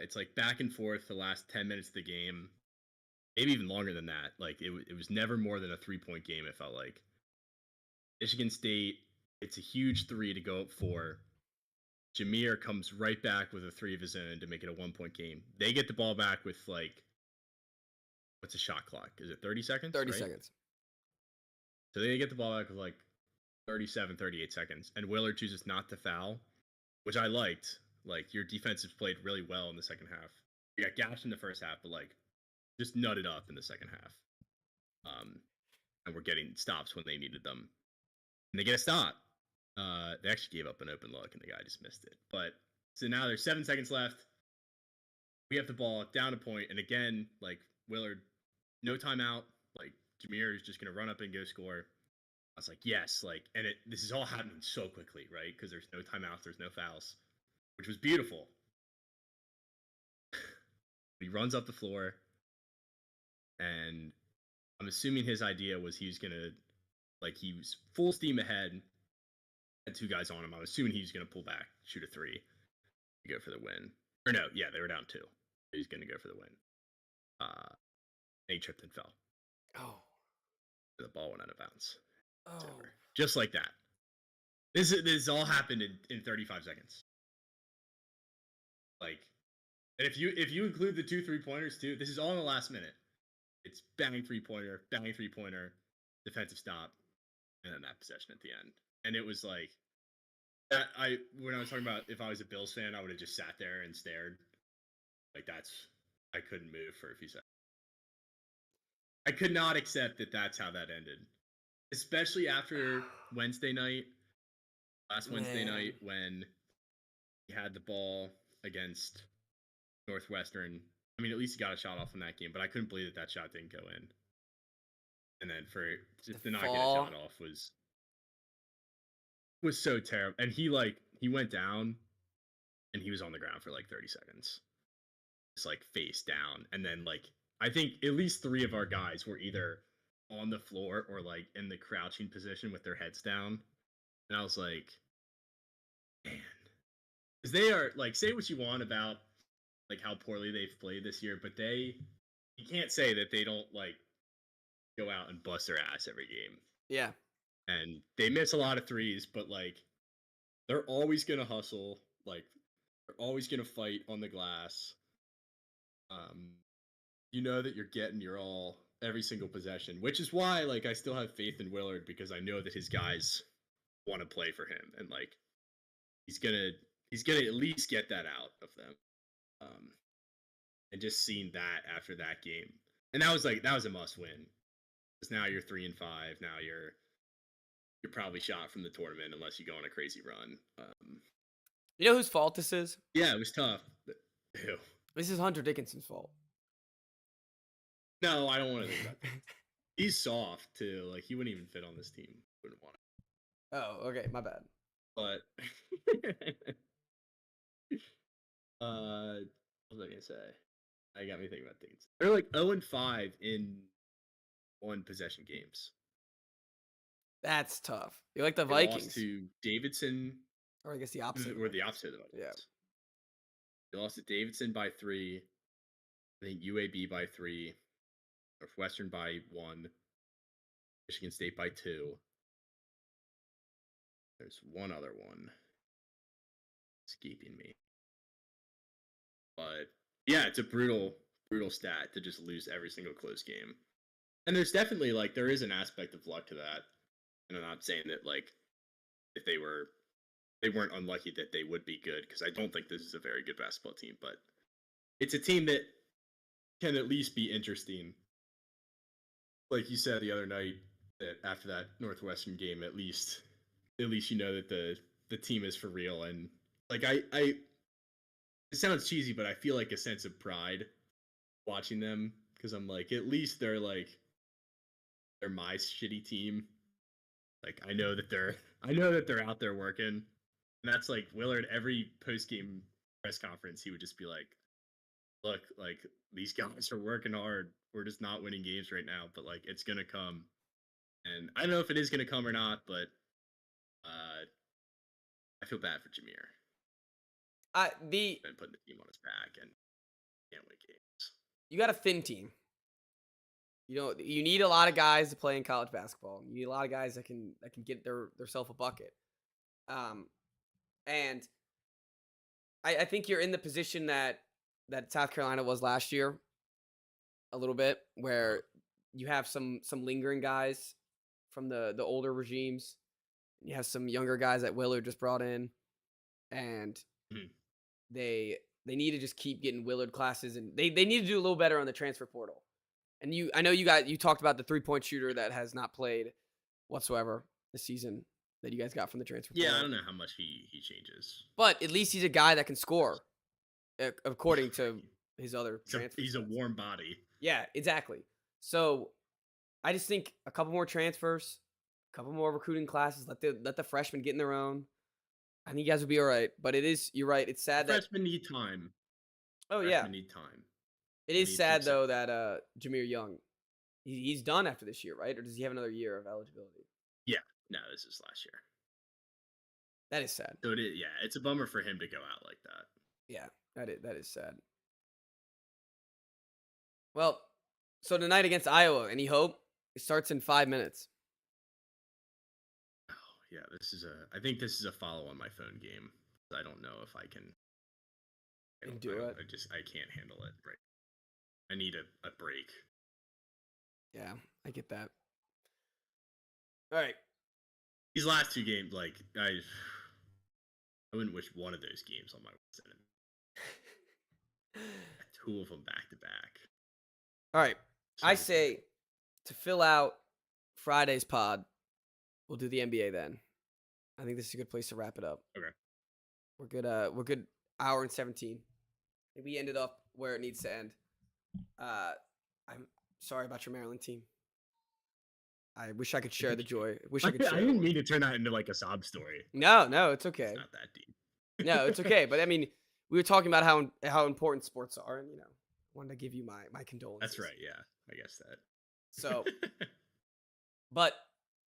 it's like back and forth the last 10 minutes of the game. Maybe even longer than that. Like, it was never more than a 3-point game, it felt like. Michigan State, it's a huge 3 to go up 4. Jameer comes right back with a 3 of his own to make it a 1-point game. They get the ball back with, like, what's a shot clock? Is it 30 seconds? 30 right? seconds. So they get the ball back with, like, 37, 38 seconds. And Willard chooses not to foul, which I liked. Like, your defense has played really well in the second half. You got gashed in the first half, but, like, just nutted up in the second half. And we're getting stops when they needed them. And they get a stop. They actually gave up an open look, and the guy just missed it. But so now there's 7 seconds left. We have the ball down a point, and again, like Willard, no timeout. Like Jameer is just gonna run up and go score. I was like, yes, like, and this is all happening so quickly, right? Because there's no timeouts, there's no fouls, which was beautiful. He runs up the floor, and I'm assuming his idea was he was gonna, like, he was full steam ahead. had 2 guys on him. I was assuming he was going to pull back, shoot a 3, go for the win. Or no, yeah, they were down 2. He was going to go for the win. And he tripped and fell. Oh. The ball went out of bounds. It's Oh. over. Just like that. This all happened in 35 seconds. Like, and if you include the 2 3-pointers too, this is all in the last minute. It's banging 3-pointer, defensive stop, and then that possession at the end. And it was like that. When I was talking about if I was a Bills fan, I would have just sat there and stared. Like I couldn't move for a few seconds. I could not accept that that's how that ended, especially after Wednesday night, Wednesday night when he had the ball against Northwestern. I mean, at least he got a shot off in that game, but I couldn't believe that shot didn't go in. And then to not get a shot off was so terrible. And he went down and he was on the ground for like 30 seconds. Just like face down. And then I think at least 3 of our guys were either on the floor or like in the crouching position with their heads down. And I was like, man. Because they are say what you want about how poorly they've played this year, but you can't say that they don't go out and bust their ass every game. Yeah. And they miss a lot of threes, but they're always gonna hustle. They're always gonna fight on the glass. You know that you're getting your all every single possession, which is why I still have faith in Willard, because I know that his guys want to play for him, and he's gonna at least get that out of them. And just seeing that after that game, and that was a must win, because now you're 3-5. Now you're probably shot from the tournament unless you go on a crazy run. You know whose fault this is? Yeah, it was tough. Ew. This is Hunter Dickinson's fault. No, I don't want to think about that. He's soft too. He wouldn't even fit on this team. Wouldn't want it. Oh, okay, my bad. But what was I gonna say? I got me thinking about things. They're 0-5 in 1 possession games. That's tough. You're like the They Vikings. lost to Davidson, or I guess the opposite. or the opposite of the Vikings. Yeah. They lost to Davidson by 3. I think UAB by 3. Northwestern by 1. Michigan State by 2. There's one other one escaping me. But yeah, it's a brutal stat to just lose every single close game. And there's definitely there is an aspect of luck to that. And I'm not saying that if they weren't unlucky that they would be good, because I don't think this is a very good basketball team, but it's a team that can at least be interesting. Like you said the other night, that after that Northwestern game, at least you know that the team is for real. And it sounds cheesy, but I feel a sense of pride watching them, because I'm at least they're my shitty team. I know that they're out there working. And that's Willard, every post-game press conference, he would just be look, these guys are working hard. We're just not winning games right now, but it's gonna come. And I don't know if it is gonna come or not, but I feel bad for Jameer. Been putting the team on his back and can't win games. You got a thin team. You need a lot of guys to play in college basketball. You need a lot of guys that can get theirself a bucket. And I think you're in the position that South Carolina was last year, a little bit, where you have some lingering guys from the older regimes. You have some younger guys that Willard just brought in, and they need to just keep getting Willard classes, and they need to do a little better on the transfer portal. And I know you talked about the 3-point shooter that has not played whatsoever this season that you guys got from the transfer portal. Yeah, I don't know how much he changes, but at least he's a guy that can score, according to his other transfers. He's a warm body. Yeah, exactly. So I just think a couple more transfers, a couple more recruiting classes. Let the freshmen get in their own. I think you guys will be all right. But you're right. It's sad that freshmen need time. Freshmen need time. It is sad though that Jameer Young, he's done after this year, right? Or does he have another year of eligibility? Yeah, no, this is last year. That is sad. So it is, yeah, it's a bummer for him to go out like that. Yeah, that is sad. Well, so tonight against Iowa, any hope? It starts in 5 minutes. Oh, yeah, I think this is a follow on my phone game. I don't know if I can Do it. I can't handle it right. I need a break. Yeah, I get that. All right. These last 2 games, like I wouldn't wish one of those games on my worst enemy. 2 of them back to back. All right. So I say to fill out Friday's pod, we'll do the NBA then. I think this is a good place to wrap it up. Okay. We're good. We're good. Hour and 17. We ended up where it needs to end. I'm sorry about your Maryland team. I wish I could share the joy. I didn't mean to turn that into like a sob story. No, it's okay. It's not that deep. No, it's okay. But I mean, we were talking about how important sports are, and wanted to give you my condolences. That's right. Yeah, I guess that. So, but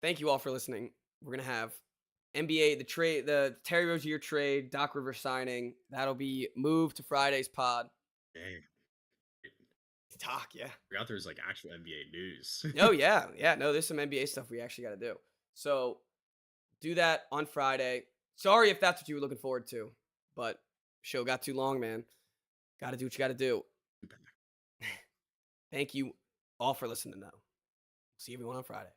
thank you all for listening. We're gonna have NBA, the Terry Rozier trade, Doc Rivers signing. That'll be moved to Friday's pod. Dang. Doc, yeah. I forgot there was like actual NBA news. Oh yeah. No, there's some NBA stuff we actually got to do. So do that on Friday. Sorry if that's what you were looking forward to, but show got too long, man. Got to do what you got to do. Thank you all for listening. Now, see everyone on Friday.